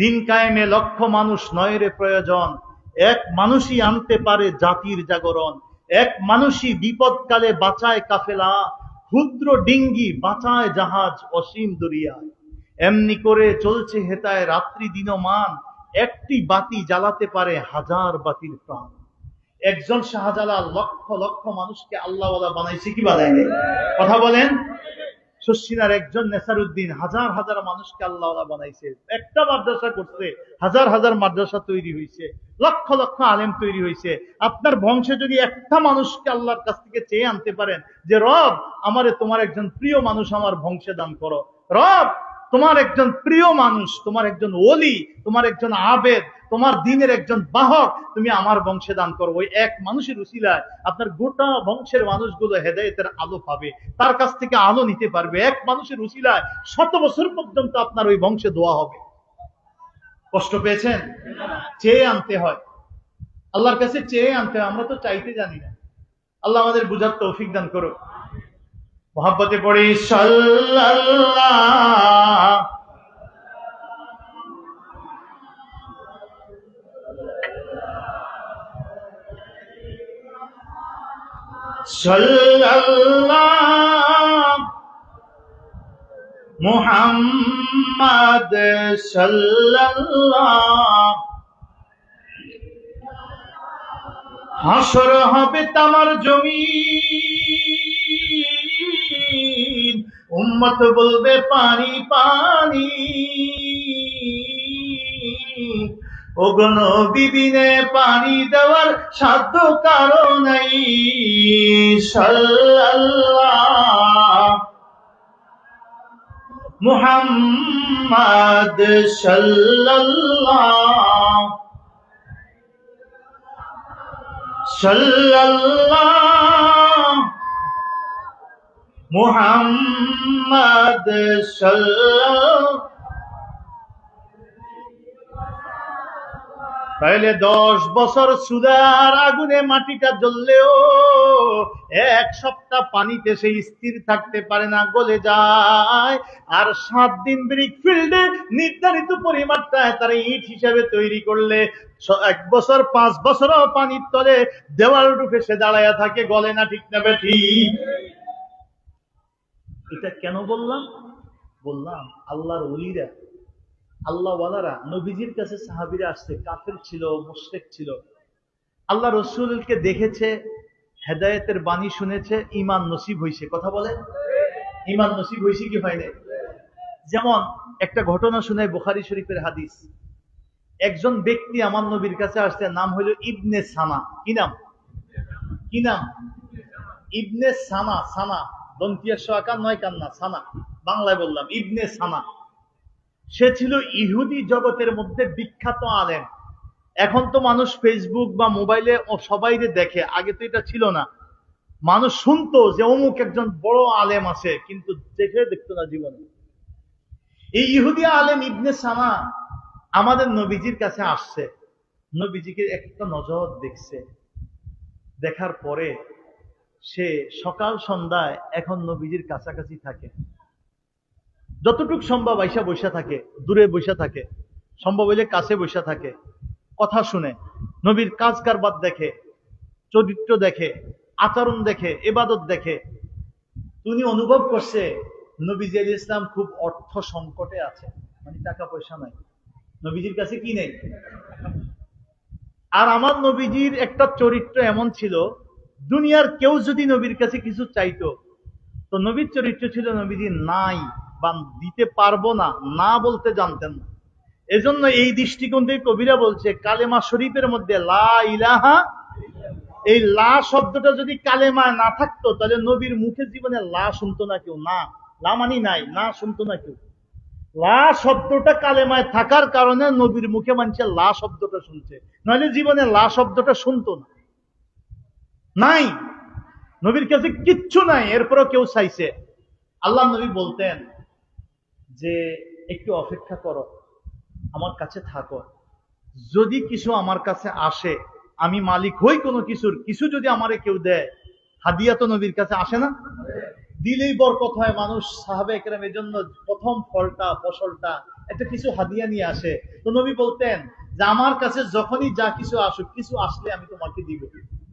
দিন কায়েমে লক্ষ মানুষ নয় রে প্রয়োজন, এক মানুষই আনতে পারে জাতির জাগরণ। এক মানুষই বিপদকালে বাঁচায় কাফেলা, ক্ষুদ্র ডিঙ্গি বাঁচায় জাহাজ অসীম দরিয়ায়। এমনি করে চলছে হেতায় রাত্রি দিনমান, একটি বাতি জ্বালাতে পারে হাজার বাতির প্রাণ। একজন শাহজালাল লক্ষ লক্ষ মানুষকে আল্লাহওয়ালা বানাইছে কি বানায় নাই? কথা বলেন। শশিনার একজন নেসারউদ্দিন হাজার হাজার মানুষকে আল্লাহওয়ালা বানাইছে। একটা মাদ্রাসা করছে, হাজার হাজার মাদ্রাসা তৈরি হয়েছে, লক্ষ লক্ষ আলেম তৈরি হয়েছে। আপনার বংশে যদি একটা মানুষকে আল্লাহর কাছ থেকে চেয়ে আনতে পারেন যে রব আমারে তোমার একজন প্রিয় মানুষ আমার বংশে দান করো, রব তোমার একজন প্রিয় মানুষ, তোমার একজন ওলি, তোমার একজন আবেদ, তোমার দ্বীনের একজন বাহক তুমি আমার বংশে দান করো, ওই এক মানুষের উসিলায় আপনার গোটা বংশের মানুষগুলো হেদায়েতের আলো পাবে, তার কাছ থেকে আলো নিতে পারবে। এক মানুষের উসিলায় 100 বছর পর্যন্ত আপনার ওই বংশে দোয়া হবে। কষ্ট পেয়েছেন? চেয়ে আনতে হয়, আল্লাহর কাছে চেয়ে আনতে হয়। আমরা তো চাইতে জানি না। আল্লাহ আমাদের বুঝার তৌফিক দান করো। মোহাব্বতে পড়ি সাল্লাল্লাহ সাল্লাল্লাহ মুহাম্মদ সাল্লাল্লাহ। হাসর হবে তামার জমিন, উম্মত বলবে পানি পানি, ওগো নবী বিনে পানি দেওয়ার সাধ্য কারো নাই। সাল্লাল্লাহ মুহাম্মদ সাল্লাল্লাহ সাল্লাল্লাহ মুহাম্মদ সাল্লাল্লাহ। তাহলে 10 বছর সুদার আগুনে মাটিটা জ্বললেও 1 সপ্তাহ পানিতে সে স্থির থাকতে পারে না, গলে যায়। আর 7 দিন ব্রিক ফিল্ডে নির্ধারিত পরিমাণটায় তার ইট হিসাবে তৈরি করলে 1 বছর 5 বছরও পানির তলে দেওয়াল রূপে সে দাঁড়ায়া থাকে, গলে না। ঠিক না বেঠি? এটা কেন বললাম? আল্লাহর ওলিরা, আল্লাহ ওয়ালারা, নবীজির কাছে সাহাবীরা আসছে, কাফের ছিল, মুশরিক ছিল, আল্লাহ রসুলকে দেখেছে, হেদায়েতের বাণী শুনেছে, ঈমান নসিব হইছে। কথা বলে, ঈমান নসিব হইছে কি হয় নাই? যেমন একটা ঘটনা শুনে, বুখারী শরীফের হাদিস। একজন ব্যক্তি আমার নবীর কাছে আসছে, নাম হইল ইবনে সানা। কি নাম? কি নাম? ইবনে সানা। সানা দন্তিয়া আকার 9 কান্না, সানা বাংলায় বললাম, ইবনে সানা। সে ছিল ইহুদি জগতের মধ্যে বিখ্যাত আলেম। এখন তো মানুষ ফেসবুক বা মোবাইলে সবাই দেখে, আগে তো এটা ছিল না। মানুষ শুনতো যে অমুক একজন বড় আলেম আছে, কিন্তু দেখে দেখতো না জীবনে। এই ইহুদি আলেম ইবনে সানা আমাদের নবীজির কাছে আসছে, নবীজিকে একটা নজর দেখছে। দেখার পরে সে সকাল সন্ধ্যায় এখন নবীজির কাছাকাছি থাকে, যতটুক সম্ভব আইসা বসা থাকে, দূরে বসা থাকে, সম্ভব হইলে কাছে বসা থাকে, কথা শুনে, নবীর কাজ কারবার দেখে, চরিত্র দেখে, আচরণ দেখে, ইবাদত দেখে। উনি অনুভব করছে নবীজি আলাইহিস সালাম খুব অর্থ সংকটে আছে, মানে টাকা পয়সা নাই, নবীজির কাছে কি নেই। আর আমার নবীজির একটা চরিত্র এমন ছিল, দুনিয়ার কেউ যদি নবীর কাছে কিছু চাইতো, তো নবীর চরিত্র ছিল নবীজি নাই বা দিতে পারবো না, না বলতে জানতেন না। এজন্য এই দৃষ্টিকোণ থেকে কবিরা বলছে, কালেমা শরীফের মধ্যে লা ইলাহা, এই লা শব্দটা যদি কালেমায় না থাকতো, তাহলে নবীর মুখে জীবনে লা শুনতো না কেউ। না, লা মানি নাই, না শুনতো না কেউ। লা শব্দটা কালেমায় থাকার কারণে নবীর মুখে মানুষে লা শব্দটা শুনছে, নইলে জীবনে লা শব্দটা শুনতো না। নাই, নবীর কাছে কিচ্ছু নাই, এরপরও কেউ চাইছে। আল্লাহ নবী বলতেন যে একটু অপেক্ষা করো, আমার কাছে থাকো, যদি কিছু আমার কাছে আসে, আমি মালিক হই কোনো কিছুর, কিছু যদি আমারে কেউ দেয়, হাদিয়া তো নবীর কাছে আসে না, দিলেই বরকত হয়। মানুষ সাহাবে কেরাম এর জন্য প্রথম ফলটা, ফসলটা একটা কিছু হাদিয়া নিয়ে আসে, তো নবী বলতেন যে আমার কাছে যখনই যা কিছু আসুক, কিছু আসলে আমি তোমাকে দিব,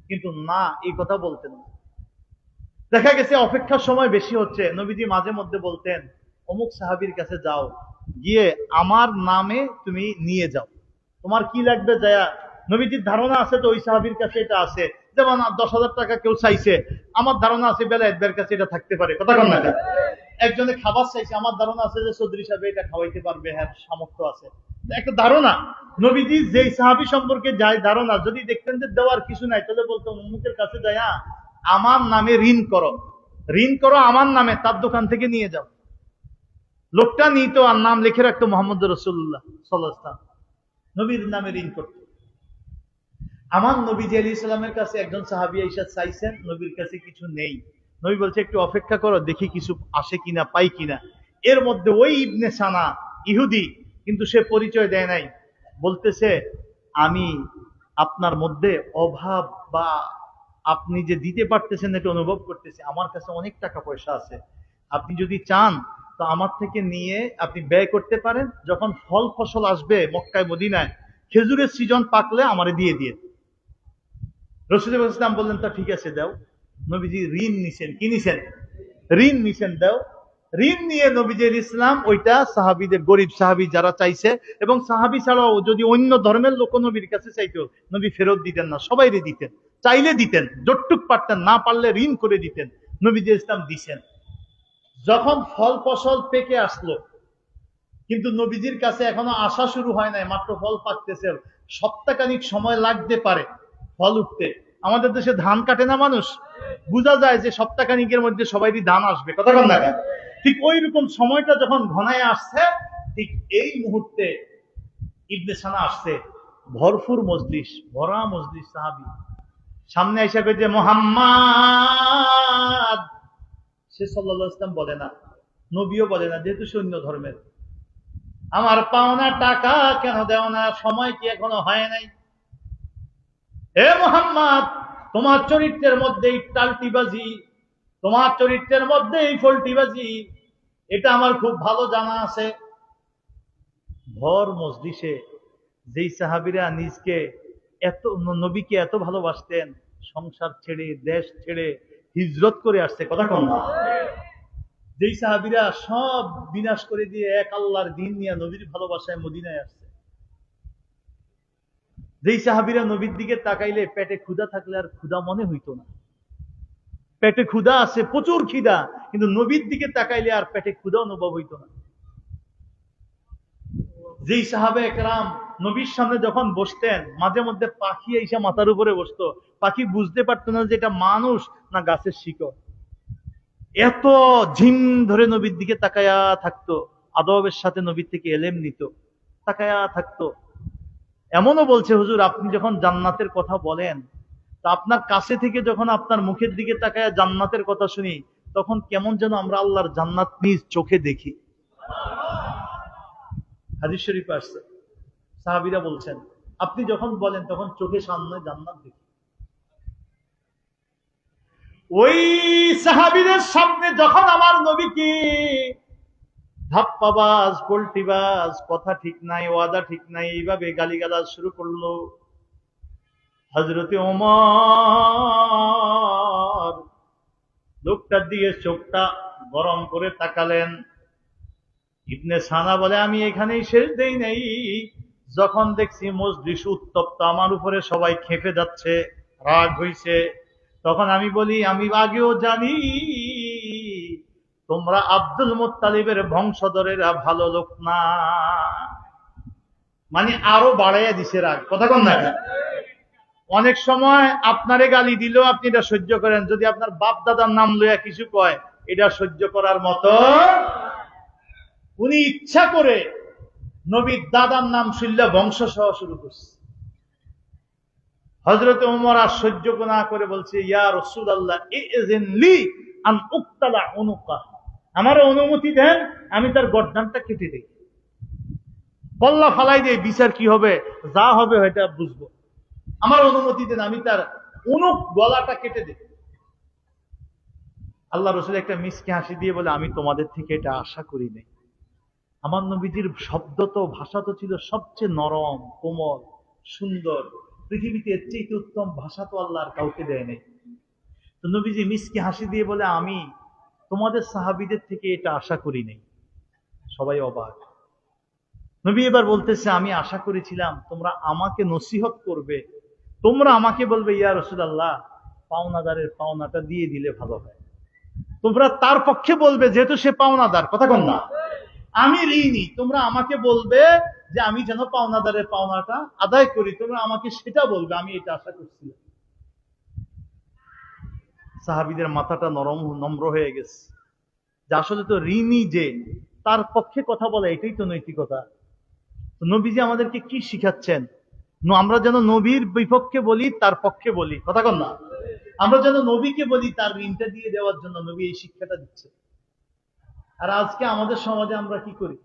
কিন্তু না, এই কথা বলতেন না। দেখা গেছে অপেক্ষার সময় বেশি হচ্ছে, নবীজি মাঝে মধ্যে বলতেন অমুক সাহাবীর কাছে যাও, গিয়ে আমার নামে তুমি নিয়ে যাও, তোমার কি লাগবে যায়া। নবীজির ধারণা আছে তো ওই সাহাবীর কাছে এটা আছে, যেমন 10,000 টাকা কেউ চাইছে, আমার ধারণা আছে বেলায়েতের কাছে এটা থাকতে পারে, কথা কন না কেন? একজনে খাবার চাইছে, আমার ধারণা আছে যে চৌধুরী সাহেব এটা খাওয়াইতে পারবে, হ্যাঁ সামর্থ্য আছে, একটা ধারণা। নবীজি যেই সাহাবী সম্পর্কে যাই ধারণা, যদি দেখতেন যে দেওয়ার কিছু নাই, তাহলে বলতো অমুকের কাছে যায়া আমার নামে ঋণ করো, ঋণ করো আমার নামে, তার দোকান থেকে নিয়ে যাও। লোকটা নিত আর নাম লিখে রাখতো মোহাম্মদ রাসূলুল্লাহ সাল্লাল্লাহু আলাইহি ওয়াসাল্লাম, নবীর নামে ঋণ করত। আমার নবীজি আলাইহিস সালামের কাছে একজন সাহাবী এসে চাইছেন, নবীর কাছে কিছু নেই, নবী বলছে একটু অপেক্ষা করো, দেখি কিছু আসে কিনা, পাই কিনা। এর মধ্যে ওই ইবনে সানা ইহুদি, কিন্তু সে পরিচয় দেয় নাই, বলতেছে আমি আপনার মধ্যে অভাব বা আপনি যে দিতে পারতেছেন এটা অনুভব করতেছি, আমার কাছে অনেক টাকা পয়সা আছে, আপনি যদি চান তো আমার থেকে নিয়ে আপনি ব্যয় করতে পারেন, যখন ফল ফসল আসবে মক্কায় মদিনায়, খেজুরের সিজন পাকলে আমারে দিয়ে দিয়ে। রাসূলুল্লাহ সাল্লাল্লাহু আলাইহি ওয়াসাল্লাম বললেন তা ঠিক আছে দাও। নবীজি ঋণ নিছেন, কি নিছেন? ঋণ নিছেন, দাও। ঋণ নিয়ে নবীজি ইসলাম ওইটা সাহাবীদের, গরিব সাহাবী যারা চাইছে, এবং সাহাবী ছাড়াও যদি অন্য ধর্মের লোক নবীর কাছে চাইতো, নবী ফেরত দিতেন না, সবাইরে দিতেন, চাইলে দিতেন, যতটুক পারতেন, না পারলে ঋণ করে দিতেন, নবীজি ইসলাম দিছেন। যখন ফল ফসল পেকে আসলো, কিন্তু নবীজির কাছে এখনো আসা শুরু হয় নাই, মাত্র ফল পাকতেছে, সপ্তাহখানিক সময় লাগতে পারে ফল উঠতে। আমাদের দেশে ধান কাটে না মানুষ, বোঝা যায় যে সপ্তাহখানিকের মধ্যে সবাইরই ধান আসবে, কথা কন না কেন? ঠিক ওই রকম সময়টা যখন ঘনায় আসছে, ঠিক এই মুহূর্তে ইবনে সানা আসছে, ভরপুর মজলিস, ভরা মজলিস সাহাবী, সামনে এসে যে মুহাম্মদ, সে সাল্লাল্লাহু আলাইহি ওয়াসাল্লাম বলে না, নবীও বলে না, যেহেতু সে অন্য ধর্মের, আমার পাওনা টাকা কেন দেও না, সময় কি এখনো হয় নাই? হে মুহাম্মদ, তোমার চরিত্রের মধ্যে এই টালটিবাজি, তোমার চরিত্রের মধ্যে এই ফল্টিবাজি, এটা আমার খুব ভালো জানা আছে। ভর মজলিসে যেই সাহাবীরা নিজকে এত, নবীকে এত ভালোবাসতেন, সংসার ছেড়ে দেশ ছেড়ে হিজরত করে আসছে, কথা কম না, যেই সাহাবীরা সব বিনাশ করে দিয়ে এক আল্লাহর দিন নিয়ে নবীর ভালোবাসায় মদিনায় আসছে, যেই সাহাবীরা নবীর দিকে তাকাইলে পেটে ক্ষুধা থাকলে আর ক্ষুধা মনে হইতো না, পেটে ক্ষুধা আছে, প্রচুর খিদা, কিন্তু নবীর দিকে তাকাইলে আর পেটে ক্ষুধা অনুভব হইতো না। যেই সাহাবে একরাম নবীর সামনে যখন বসতেন, মাঝে মধ্যে পাখি এসে মাথার উপরে বসতো, পাখি বুঝতে পারতো না যে এটা মানুষ না গাছের শিকড়, এত ঝিম ধরে নবীর দিকে তাকায়া থাকতো, আদবের সাথে নবীর থেকে এলেম নিত, তাকায়া থাকতো। এমনও বলছে হুজুর, আপনি যখন জান্নাতের কথা বলেন, তা আপনার কাছে থেকে যখন আপনার মুখের দিকে তাকায়া জান্নাতের কথা শুনি, তখন কেমন যেন আমরা আল্লাহর জান্নাত নিজ চোখে দেখি। হাদিস শরীফে আসছে, সাহাবীরা বলছেন আপনি যখন বলেন তখন চোখে সামনে জান্নাত দেখি। ওই সাহাবীদের সামনে যখন আমার নবীকে ধাপ্পাবাজ, পল্টিবাজ, কথা ঠিক নাই, ওয়াদা ঠিক নাই, এইভাবে গালিগালাজ শুরু করলো, হযরতে ওমর লোকটার দিকে চোখটা গরম করে তাকালেন। ইবনে সানা বলে আমি এখানেই শেষ দেই নাই, যখন দেখছি মজলিস উত্তপ্ত, আমার উপরে সবাই খেপে যাচ্ছে, রাগ হইছে, তখন আমি বলি আমি আগেও জানি তোমরা আব্দুল মুত্তালিবের বংশধরেরা ভালো লোক না। মানে আরো বাড়াইয়া দিছে রাগ, কথা কন না। অনেক সময় আপনারে গালি দিলেও আপনি এটা সহ্য করেন, যদি আপনার বাপ দাদার নাম লইয়া কিছু কয়, এটা সহ্য করার মতো। উনি ইচ্ছা করে নবীর দাদার নাম শুনলে বংশ সহ শুরু করছে। হযরতে ওমর আর সহ্য না করে বলছে ইয়া রাসূলুল্লাহ ইযিন লি আন উক্তালা উনুকা, আমার অনুমতি দেন আমি তার গর্দানটা কেটে দেই, কল্লা ফালাই দেই, বিচার কি হবে, যা হবে এটা বুঝবো, আমার অনুমতি দেন আমি তার উনুক গলাটা কেটে দেই। আল্লাহ রাসূল একটা মিষ্টি হাসি দিয়ে বলে আমি তোমাদের থেকে এটা আশা করি নাই। আমার নবীজির শব্দ তো ভাষা তো ছিল সবচেয়ে নরম, কোমল, সুন্দর। পৃথিবীতে এর চেয়ে উত্তম ভাষা তো আল্লাহ আর কাউকে দেয় নাই। তো নবীজি মিসকে হাসি দিয়ে বলে, আমি তোমাদের সাহাবীদের থেকে এটা আশা করি নাই। সবাই অবাক। নবী এবার বলতেছে, আমি আশা করেছিলাম তোমরা আমাকে নসিহত করবে, তোমরা আমাকে বলবে ইয়া রাসূলুল্লাহ পাওনাদারের পাওনাটা দিয়ে দিলে ভালো হয়। তোমরা তার পক্ষে বলবে, যেহেতু সে পাওনাদার, কথা কন না, আমি ঋণী, তোমরা আমাকে বলবে যে আমি যেন পাওনাদারের পাওনাটা আদায় করি, তোমরা আমাকে সেটা বলবে, আমি এটা আশা করছিলাম। সাহাবীদের মাথাটা নরম নম্র হয়ে গেছে, যে আসলে তো ঋণী যে তার পক্ষে কথা বলা এটাই তো নৈতিকতা। তো নবীজি আমাদেরকে কি শিখাচ্ছেন? আমরা যেন নবীর বিপক্ষে বলি, তার পক্ষে বলি, কথা কন না, আমরা যেন নবীকে বলি তার ঋণটা দিয়ে দেওয়ার জন্য। নবী এই শিক্ষাটা দিচ্ছে। আর আজকে আমাদের সমাজে আমরা কি করি?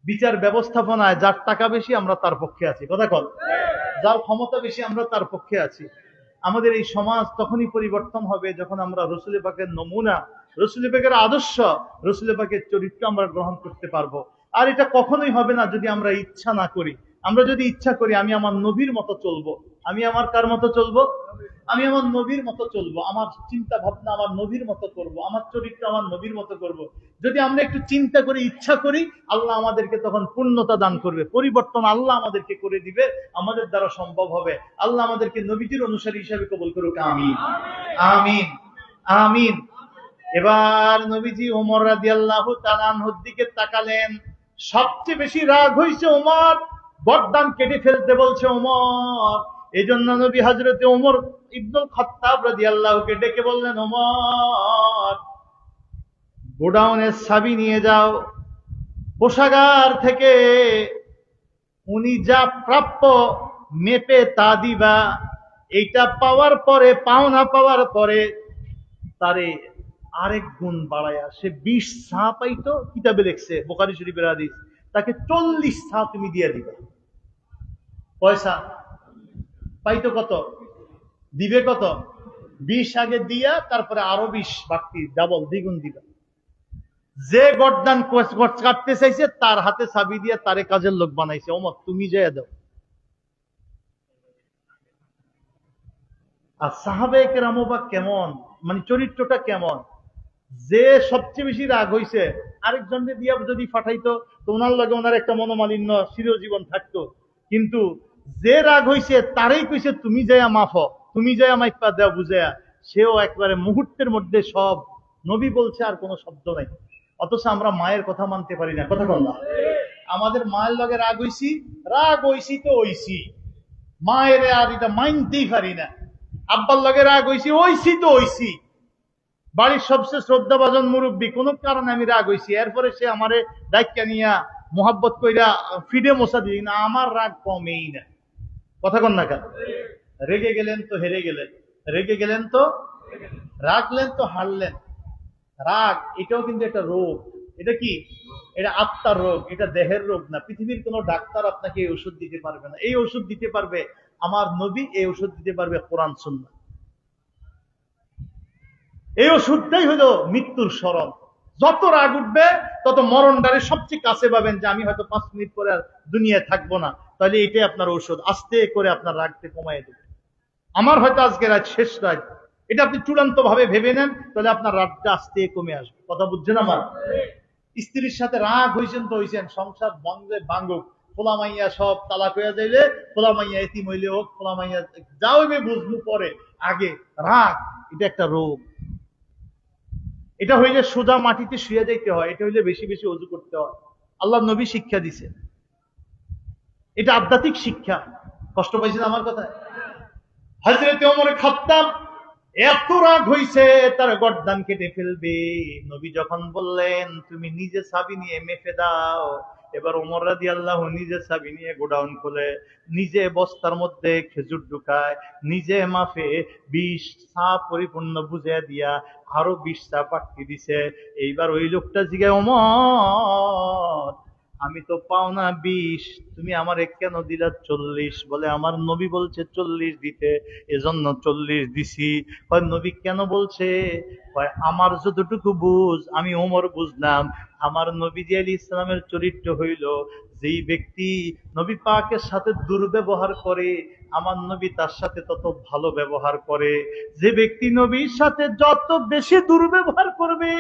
বিচার ব্যবস্থাপনায় যার টাকা বেশি আমরা তার পক্ষে আছি, কথা কন, যার ক্ষমতা বেশি আমরা তার পক্ষে আছি। আমাদের এই সমাজ তখনই পরিবর্তন হবে যখন আমরা রসুল পাকের নমুনা, রসুল পাকের আদর্শ, রসুল পাকের চরিত্র আমরা গ্রহণ করতে পারবো। আর এটা কখনোই হবে না যদি আমরা ইচ্ছা না করি। আমরা যদি ইচ্ছা করি আমি আমার নবীর মতো চলবো, আমি আমার কার মতো চলবো? আমি আমার নবীর মতো চলবো, আমার চিন্তা ভাবনা আমার নবীর মতো করব, আমার চরিত্র আমার নবীর মতো করব। যদি আমরা একটু চিন্তা করি, ইচ্ছা করি, আল্লাহ আমাদেরকে তখন পূর্ণতা দান করবে, পরিবর্তন আল্লাহ আমাদেরকে করে দিবে, আমাদের দ্বারা সম্ভব হবে। আল্লাহ আমাদেরকে নবীজির অনুসারী হিসাবে কবুল করুক, আমিন আমিন আমিন। এবার নবীজি ওমর রাদিয়াল্লাহু তাআলা আনহুর দিকে তাকালেন। সবচেয়ে বেশি রাগ হইছে ওমর, গর্দান কেটে ফেলতে বলছে ওমর। এই জন্য নবী হযরতে ওমর ইবনুল খাত্তাব রাদিয়াল্লাহুকে ডেকে বললেন, ওমর গোডাউনের চাবি নিয়ে যাও, কোষাগার থেকে উনি যা প্রাপ্য মেপে তা দিবা। এইটা পাওয়ার পরে, পাওনা পাওয়ার পরে তারে আরেক গুণ বাড়ায়া সে 20 ছা পাইতো, কিতাবে লিখছে বুখারী শরীফের হাদিস, তাকে 40 ছা তুমি দিয়ে দিবা। পয়সা পাইতো কত, দিবে কত? 20 আগে দিয়া তারপরে আরো 20 বাড়তি, ডাবল, দ্বিগুণ দিবা। যে গর্দান কাটতে চাইছে তার হাতে চাবি দিয়ে তারে কাজের লোক বানাইছে, ওমর তুমি যেয়ে দাও। আর সাহাবে কেরামও বা কেমন, মানে চরিত্রটা কেমন? যে সবচেয়ে বেশি রাগ হইছে আরেকজনকে দিয়া যদি পাঠাইতো তো ওনার লাগে ওনার একটা মনোমালিন্য চিরজীবন থাকতো। কিন্তু যে রাগ হইছে তারই কইছে তুমি যাইয়া মাফ, তুমি যাইয়া মাইপা দেও বুঝাইয়া, সেও একবারে মুহূর্তের মধ্যে সব। নবী বলছে আর কোনো শব্দ নাই। অথচ আমরা মায়ের কথা মানতে পারি না, কথা বল না। আমাদের মায়ের লগে রাগ হইছি তো হইছি, মায়ের আর এটা মানতেই পারি না। আব্বার লগে রাগ হইছি তো হইছি, বাড়ির সবচেয়ে শ্রদ্ধাভাজন মুরব্বী, কোন কারণে আমি রাগ হইছি, এরপরে সে আমারে দায়িত্ব নিয়া মোহাব্বত কইরা ফিডে মশা দিই না, আমার রাগ কমেই না, কথা কন না কেন? রেগে গেলেন তো হেরে গেলেন, রেগে গেলেন তো রাগলেন তো হারলেন। রাগ এটাও কিন্তু একটা রোগ। এটা কি? এটা আত্মার রোগ, এটা দেহের রোগ না। পৃথিবীর কোন ডাক্তার আপনাকে এই ওষুধ দিতে পারবে না। এই ওষুধ দিতে পারবে আমার নবী, এই ওষুধ দিতে পারবে কোরআন সুন্নাহ। এই ওষুধটাই হলো মৃত্যুর স্মরণ। যত রাগ উঠবে তত মরণটারে সবচেয়ে কাছে পাবেন, যে আমি হয়তো 5 মিনিট পরে আর দুনিয়ায় থাকবো না, তাহলে এটাই আপনার ঔষধ, আস্তে করে আপনার রাগকে কমাই দেবে। আমার হয়তো আজকে রাত শেষ রাত, এটা আপনি চূড়ান্ত ভাবে ভেবে নেন, তাহলে আপনার রাগটা আস্তে কমে আসবে। কথা বুঝছেন আমার? স্ত্রীর সাথে রাগ হইছেন তো হইছেন, সংসার ভাঙলে ভাঙুক, খোলা মাইয়া সব তালাক হইয়া যাইলে, খোলা মাইয়া এতিম হইলে হোক, খোলা মাইয়া যা হইবে বুঝবো পরে, আগে রাগ এটা একটা রোগ। এটা হইলে সোজা মাটিতে শুয়ে যাইতে হয়, এটা হইলে বেশি বেশি ওযু করতে হয়। আল্লাহ নবী শিক্ষা দিছে, এটা আধ্যাত্মিক শিক্ষা। কষ্ট পাইছেন আমার কথা? হযরত ওমর খাত্তাব এত রাগ হইছে তার গর্দান কেটে ফেলবে। নবী যখন বললেন তুমি নিজে চাবি নিয়ে মেপে দাও, এবার ওমর রাদিয়াল্লাহু নিজে চাবি নিয়ে গোডাউন খুলে, নিজে বস্তার মধ্যে খেজুর ঢুকায়, নিজে মাফে 20 ছা পরিপূর্ণ বুঝিয়ে দিয়া আরো 20 ছা পাঠিয়ে দিছে। এইবার ওই লোকটা জিগায়, ওমর আমি তো পাওনা 20 তুমি আমারে কেন দিলা 40? বলে আমার নবী বলছে 40 দিতে, এজন্য 40 দিছি। কয় নবী কেন বলছে? কয় আমার যতটুকু বুঝ আমি ওমর বুঝলাম। আমার নবীজি আলাইহিস সালামের চরিত্র হইল, যেই ব্যক্তি নবী পাকের সাথে দুর্ব্যবহার করে আমার নবী তার সাথে তত ভালো ব্যবহার করে। যে ব্যক্তি নবীর সাথে যত বেশি দুর্ব্যবহার করবে,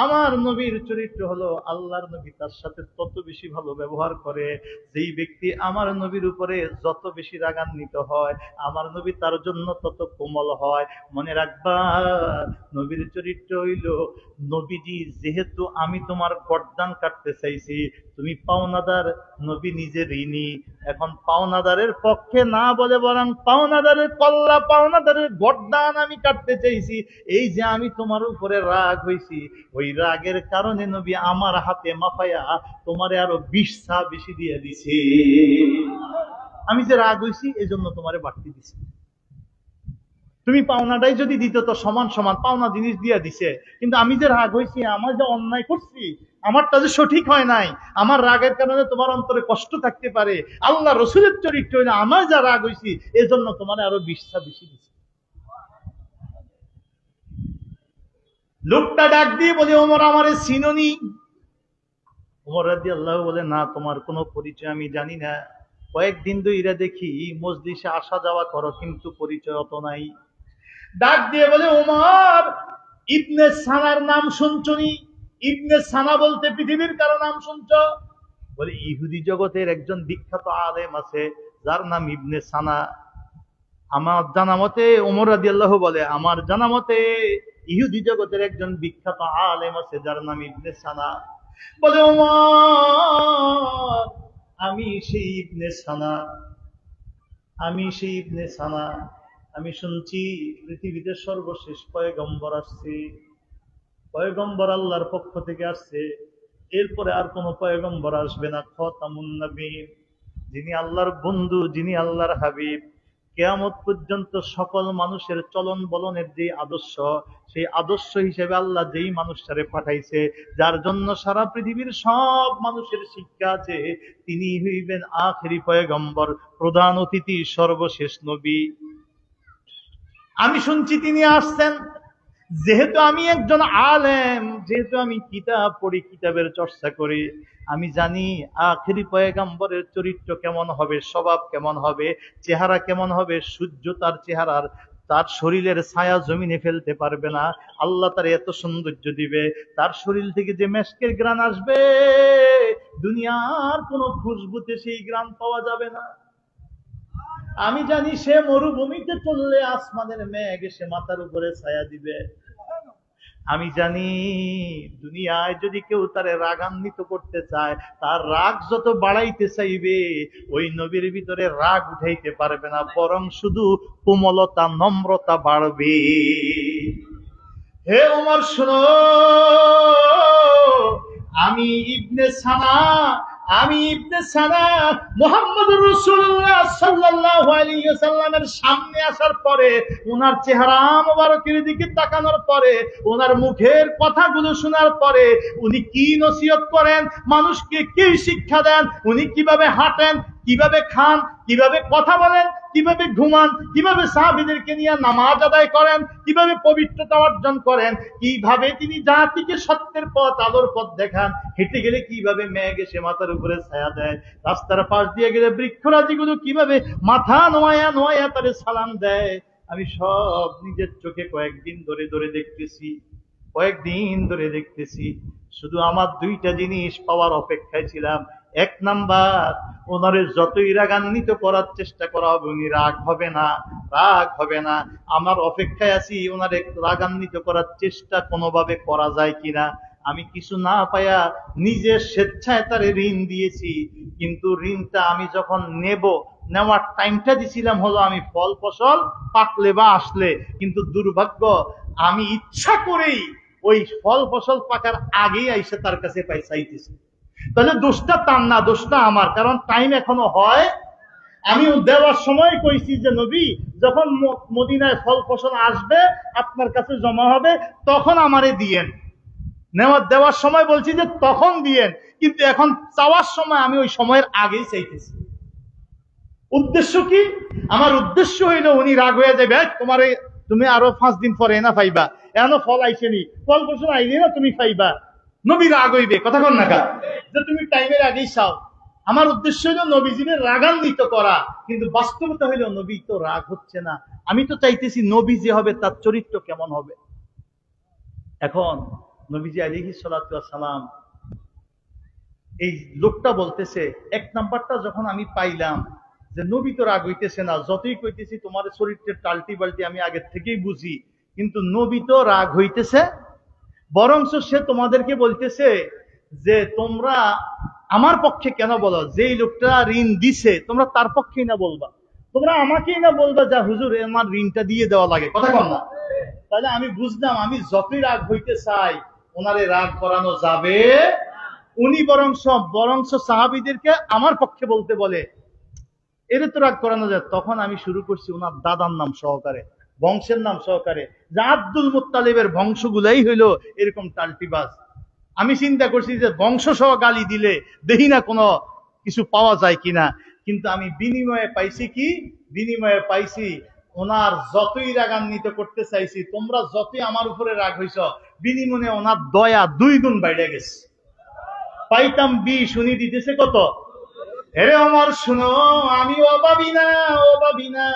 আমার নবীর চরিত্র হলো আল্লাহর নবী তার সাথে তত বেশি ভালো ব্যবহার করে। যেই ব্যক্তি আমার নবীর উপরে যত বেশি রাগান্বিত হয়, আমার নবী তার জন্য তত কোমল হয়। মনে রাখবা, নবীর চরিত্র হইল, নবীজি যেহেতু আমি তোমার গর্দান কাটতে চাইছি, তুমি পাওনাদার, নবী নিজে ঋণী, এখন পাওনাদারের পক্ষে না বলে বরং পাওনাদারের কল্লা, পাওনাদারের গর্দান আমি কাটতে চাইছি। এই যে আমি তোমার উপরে রাগ হইছি, ওই রাগের কারণে নবী আমার হাতে মাফায়া তোমারে আরো 20 ছা বেশি দিয়ে দিছে। আমি যে রাগ হইছি এই জন্য তোমারে বাড়তি দিছি। তুমি পাওনাটাই যদি দিত তো সমান সমান পাওনা জিনিস দিয়ে দিছে, কিন্তু আমি যে রাগ হইছি, আমার যে অন্যায় করছি, আমারটা যে সঠিক হয় নাই, আমার রাগের কারণে তোমার অন্তরে কষ্ট থাকতে পারে, আল্লাহ রসুলের চরিত্র হইলে আমার যা রাগ হইছি এজন্য তোমার আরো 20 ছা বেশি দিছে। লোকটা ডাক দিয়ে বলে, ওমর আমারে চিনোনি? ওমর রাদিয়াল্লাহু বলে, না তোমার কোনো পরিচয় আমি জানি না, কয়েকদিন ধরে দেখি মজলিসে আসা যাওয়া করো কিন্তু পরিচয় অত নাই। ডাক দিয়ে বলে, ওমর ইবনে সানার নাম শুনছনি? ইবনে সানা বলতে পৃথিবীর কারো নাম শুনছ? বলে ইহুদি জগতের একজন বিখ্যাত আলেম আছে যার নাম ইবনে সানা। আমার জানা মতে, ওমর রাদিয়াল্লাহু বলে, আমার জানা মতে ইহুদি জগতের একজন বিখ্যাত আলেম আছে যার নাম ইবনে সানা। বলে ওমর আমি সেই ইবনে সানা, আমি সেই ইবনে সানা। আমি শুনছি পৃথিবীতে সর্বশেষ পয়গম্বর আসছে, পয়গম্বর আল্লাহর পক্ষ থেকে আসছে, এরপরে আর কোন পয়গম্বর আসবে না, খাতামুন নবীন, যিনি আল্লাহর বন্ধু, যিনি আল্লাহর হাবিব। কিয়ামত পর্যন্ত সকল মানুষের চলন বলনের যে আদর্শ, সেই আদর্শ হিসেবে আল্লাহ যেই মানুষটারে পাঠাইছে, যার জন্য সারা পৃথিবীর সব মানুষের শিক্ষা আছে, তিনি হইবেন আখেরি পয়গম্বর, প্রধান অতিথি, সর্বশেষ নবী। আমি শুনছি তিনি আসছেন। যেহেতু আমি একজন আলেম, যেহেতু আমি কিতাব পড়ি, কিতাবের চর্চা করি, আমি জানি আখেরি পয়গম্বরের চরিত্র কেমন হবে, স্বভাব কেমন হবে, চেহারা কেমন হবে। সূর্য তার চেহারার, তার শরীরের ছায়া জমিনে ফেলতে পারবে না, আল্লাহ তার এত সৌন্দর্য দিবে, তার শরীর থেকে যে মেশকের ঘ্রাণ আসবে, দুনিয়ার কোন খুশবুতে সেই ঘ্রাণ পাওয়া যাবে না। আমি জানি সে মরুভূমিতে চললে আসমানের মেঘ এসে মাথার উপরে ছায়া দিবে। আমি জানি দুনিয়ায় যদি কেউ তারে রাগান্বিত করতে চায়, তার রাগ যত বাড়াইতে চাইবে, ওই নবীর ভিতরে রাগ উঠাইতে পারবে না, বরং শুধু কোমলতা, নম্রতা বাড়বে। হে ওমর শোনো, আমি ইবনে সানা, আমি ইবনে সানা মুহাম্মদুর রাসূলুল্লাহ সাল্লাল্লাহু আলাইহি ওয়াসাল্লামের সামনে আসার পরে, ওনার চেহারা মোবারকের দিকে তাকানোর পরে, ওনার মুখের কথাগুলো শোনার পরে, উনি কি নসিহত করেন, মানুষকে কি শিক্ষা দেন, উনি কিভাবে হাঁটেন, কিভাবে খান, কিভাবে কথা বলেন, কিভাবে ঘুমান, কিভাবে সাহাবীদেরকে নিয়ে নামাজ আদায় করেন, কিভাবে পবিত্রতা অর্জন করেন, কিভাবে তিনি জাতিকে সত্যের পথ, আলোর পথ দেখান, হেঁটে গেলে কিভাবে মেঘ এসে মাথার উপরে ছায়া দেয়, রাস্তার পাশ দিয়ে গেলে বৃক্ষরাজিগুলো কিভাবে মাথা নোয়া নোয়া তারে সালাম দেয়, আমি সব নিজের চোখে কয়েকদিন ধরে ধরে দেখতেছি, কয়েকদিন ধরে দেখতেছি। শুধু আমার দুইটা জিনিস পাওয়ার অপেক্ষায় ছিলাম। এক নাম্বার, ওনারে যতই রাগান্বিত করার চেষ্টা করা হবে, উনি রাগ হবে না, রাগ হবে না। আমার অপেক্ষায় আছি ওনারে রাগান্বিত করার চেষ্টা কোনোভাবে করা যায় কিনা। আমি কিছু না পাইয়া নিজের স্বেচ্ছায় তারে ঋণ দিয়েছি, কিন্তু ঋণটা আমি যখন নেব, নেওয়ার টাইমটা দিছিলাম হলো আমি ফল ফসল পাকলে বা আসলে, কিন্তু দুর্ভাগ্য আমি ইচ্ছা করেই ওই ফল ফসল পাকার আগেই আইসে তার কাছে চাইতেছি। তাহলে দোষটা তার না, দোষটা আমার, কারণ টাইম এখনো হয়। আমি দেওয়ার সময় কইছি যে নবী, যখন মদিনায় ফল ফসল আসবে, আপনার কাছে জমা হবে, তখন আমারে দিয়েন। নেওয়ার দেওয়ার সময় বলছি যে তখন দিয়েন, কিন্তু এখন চাওয়ার সময় আমি ওই সময়ের আগেই চাইতেছি। উদ্দেশ্য কি? আমার উদ্দেশ্য হইল উনি রাগ হয়ে যাবে, তোমার তুমি আরো 5 দিন পরে না পাইবা, এখনো ফল আইসেনি, ফল বছর আইলে না তুমি পাইবা। নবী রাগ হইবে, কথা কন না কা, যে তুমি টাইমের আগেই চাও। আমার উদ্দেশ্য হইল নবীজিকে রাগান্বিত করা, কিন্তু বাস্তবতা হইল নবী তো রাগ হচ্ছে না। আমি তো চাইতেছি নবী যে হবে তার চরিত্র কেমন হবে। এখন নবীজি আলাইহিস সালাতু ওয়াস সালাম, এই লোকটা বলতেছে, এক নাম্বারটা যখন আমি পাইলাম যে নবী তো রাগ হইতেছে না, যতই কইতেছি তোমার চরিত্রের টাল্টি বাল্টি আমি আগের থেকেই বুঝি, কিন্তু নবী তো রাগ হইতেছে, বরঞ্চ সে তোমাদেরকে বলতেছে যে তোমরা আমার পক্ষে কেন বলো, যেই লোকটা ঋণ দিছে তোমরা তার পক্ষেই না বলবা, তোমরা আমাকেই না বলবা যা হুজুর আমার ঋণটা দিয়ে দেওয়া লাগে, কথা কম না। তাহলে আমি বুঝলাম আমি যতই রাগ হইতে চাই ওনারে রাগ করানো যাবে। উনি বরংস সাহাবীদেরকে আমার পক্ষে বলতে বলে, এর তো রাগ করানো যায়। তখন আমি শুরু করছি ওনার দাদার নাম সহকারে, বংশের নাম সহকারে, যে আব্দুল মুত্তালিবের বংশগুলাই হইলো এরকম টাল্টিবাজ। আমি চিন্তা করছি যে বংশ সহ গালি দিলে দেখি না কোনো কিছু পাওয়া যায় কিনা, কিন্তু আমি বিনিময়ে পাইছি কি? বিনিময়ে পাইছি ওনার যতই রাগান্বিত করতে চাইছি, তোমরা যতই আমার উপরে রাগ হইছ, বিনিময়ে ওনার দয়া 2 গুণ বাইরে গেছে। পাইতাম 20, উনি দিতেছে কত? এরে আমার শুনো, আমি অভাবী না, অভাবী না,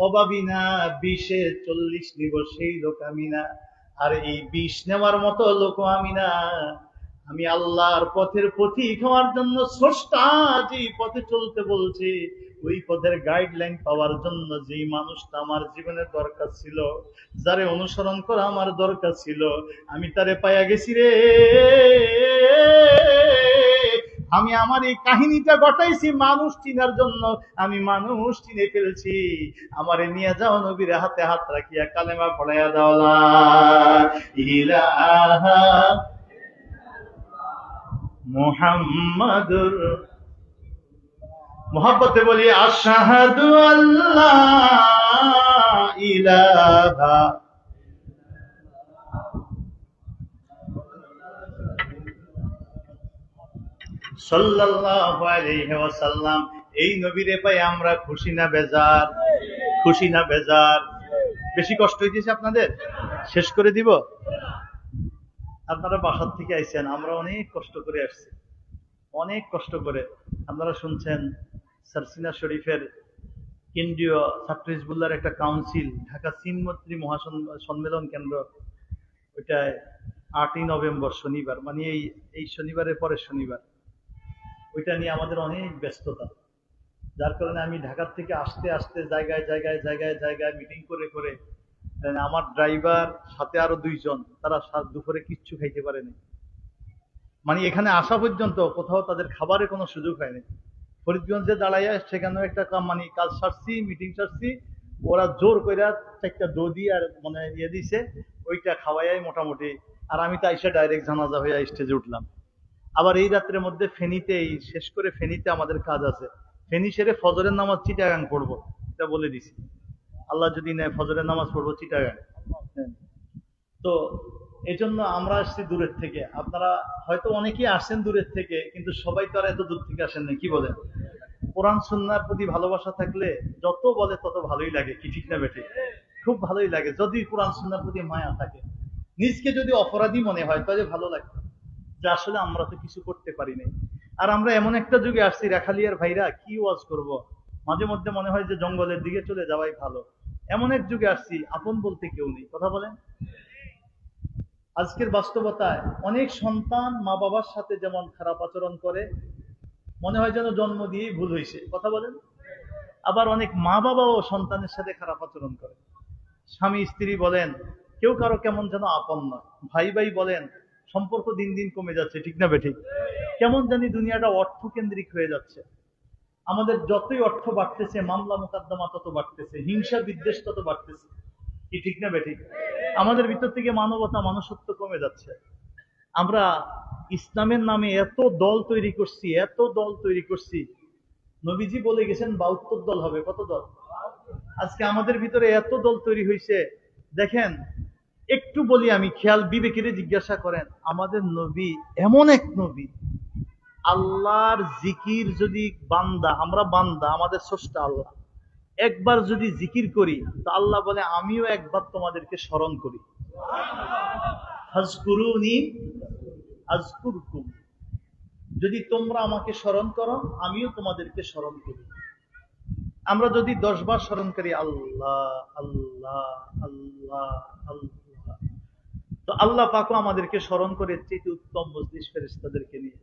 অভাবী না, 20-এ 40 নিব সেই লোক আমি না। আর এই 20 নেওয়ার মতো লোক আমি না। আমি আল্লাহর পথের পথিক হওয়ার জন্য স্রষ্টা যেই পথে চলতে বলছে, ওই পথের গাইডলাইন পাওয়ার জন্য যেই মানুষটা আমার জীবনে দরকার ছিল, যারে অনুসরণ করা আমার দরকার ছিল, আমি তারে পাইয়া গেছি রে। আমি আমার এই কাহিনীটা ঘটাইছি মানুষ চিনার জন্য, আমি মানুষ চিনে ফেলছি। আমারে নিয়ে যাও নবীর হাতে হাত রাখিয়া কালেমা পড়াইয়া দাও, লা ইলাহা মুহাম্মাদুর, মোহাব্বতে বলি আশহাদু আল্লাহ ইলাহা। সাল্লাল্লাহু আলাইহি ওয়াসাল্লাম, এই নবীরে পাই আমরা খুশি না বেজার? খুশি না বেজার? বেশি কষ্ট হইতেছে আপনাদের? শেষ করে দিব। আপনারা বাসার থেকে আইছেন, আমরা অনেক কষ্ট করে আসছি, অনেক কষ্ট করে। আপনারা শুনছেন সারসিনা শরীফের কেন্দ্রীয় ছাত্র হিজবুল্লাহর একটা কাউন্সিল, ঢাকা সিনমন্ত্রী মহাসম্মেলন কেন্দ্র, ওইটায় 8ই নভেম্বর শনিবার, মানে এই শনিবারের পরের শনিবার, ওইটা নিয়ে আমাদের অনেক ব্যস্ততা। যার কারণে আমি ঢাকার থেকে আসতে আসতে জায়গায় জায়গায় জায়গায় জায়গায় মিটিং করে করে, আমার ড্রাইভার সাথে আরো 2 জন, তারা দুপুরে কিচ্ছু খাইতে পারেনি। মানে এখানে আসা পর্যন্ত কোথাও তাদের খাবারের কোনো সুযোগ হয়নি। ফরিদগঞ্জে দাঁড়াইয়া সেখানেও একটা মানে কাজ সারছি, মিটিং সারছি, ওরা জোর করে 4টা দধি আর মানে দিছে, ওইটা খাওয়াই মোটামুটি। আর আমি তো আইসা ডাইরেক্ট জানাজা হয়ে স্টেজে উঠলাম। আবার এই রাত্রের মধ্যে ফেনীতে, এই শেষ করে ফেনীতে আমাদের কাজ আছে, ফেনী সেরে ফজরের নামাজ চিটাগাং পড়বো, এটা বলে দিছি। আল্লাহ যদি নেয় ফজরের নামাজ পড়বো চিটাগাং। তো এই জন্য আমরা আসছি দূরের থেকে। আপনারা হয়তো অনেকেই আসছেন দূরের থেকে, কিন্তু সবাই তো আর এত দূর থেকে আসেন না, কি বলেন? কোরআন সুন্নাহর প্রতি ভালোবাসা থাকলে যত বলে তত ভালোই লাগে, কি ঠিক না বেঠিক? খুব ভালোই লাগে যদি কোরআন সুন্নাহর প্রতি মায়া থাকে। নিজকে যদি অপরাধী মনে হয় তাহলে ভালো লাগে যে আসলে আমরা তো কিছু করতে পারি নাই। আর আমরা এমন একটা যুগে আসছি, রাখালিয়ার ভাইরা কি ওয়াজ করব, মাঝে মধ্যে মনে হয় যে জঙ্গলের দিকে চলে যাওয়াই ভালো। এমন এক যুগে আসছি, আপন বলতে কেউ নেই, কথা বলেন। আজকের বাস্তবতায় অনেক সন্তান মা বাবার সাথে যেমন খারাপ আচরণ করে, মনে হয় যেন জন্ম দিয়েই ভুল হয়েছে, কথা বলেন। আবার অনেক মা বাবাও সন্তানের সাথে খারাপ আচরণ করে। স্বামী স্ত্রী বলেন, কেউ কারো কেমন যেন আপন নয়। ভাই ভাই বলেন, সম্পর্ক দিন দিন কমে যাচ্ছে, ঠিক না বেঠিক? কেমন জানি দুনিয়াটা অর্থকেন্দ্রিক হয়ে যাচ্ছে। আমাদের যতই অর্থ বাড়তেছে, মামলা মোকদ্দমা তত বাড়তেছে, হিংসা বিদ্বেষ তত বাড়তেছে, কি ঠিক না বেঠিক? আমাদের ভিতর থেকে মানবতা মানুষত্ব কমে যাচ্ছে। আমরা ইসলামের নামে এত দল তৈরি করছি, এত দল তৈরি করছি। নবীজি বলে গেছেন 72 দল হবে, কত দল? আজকে আমাদের ভিতরে এত দল তৈরি হয়েছে, দেখেন একটু বলি আমি, খেয়াল বিবেকের জিজ্ঞাসা করেন, আমাদের নবী এমন এক নবী, আল্লাহর জিকির যদি বান্দা, আমরা বান্দা, আমাদের স্রষ্টা আল্লাহ, একবার যদি জিকির করি তো আল্লাহ বলে আমিও একবার তোমাদেরকে স্মরণ করি। ফাজকুরুনি আযকুরকুম, যদি তোমরা আমাকে স্মরণ করো আমিও তোমাদেরকে স্মরণ করি। আমরা যদি 10 বার স্মরণ করি আল্লাহ আল্লাহ আল্লাহ আল্লাহ, তো আল্লাহ পাকও আমাদেরকে স্মরণ করে চেয়ে উত্তম মজলিস ফেরেশতাদেরকে নিয়ে।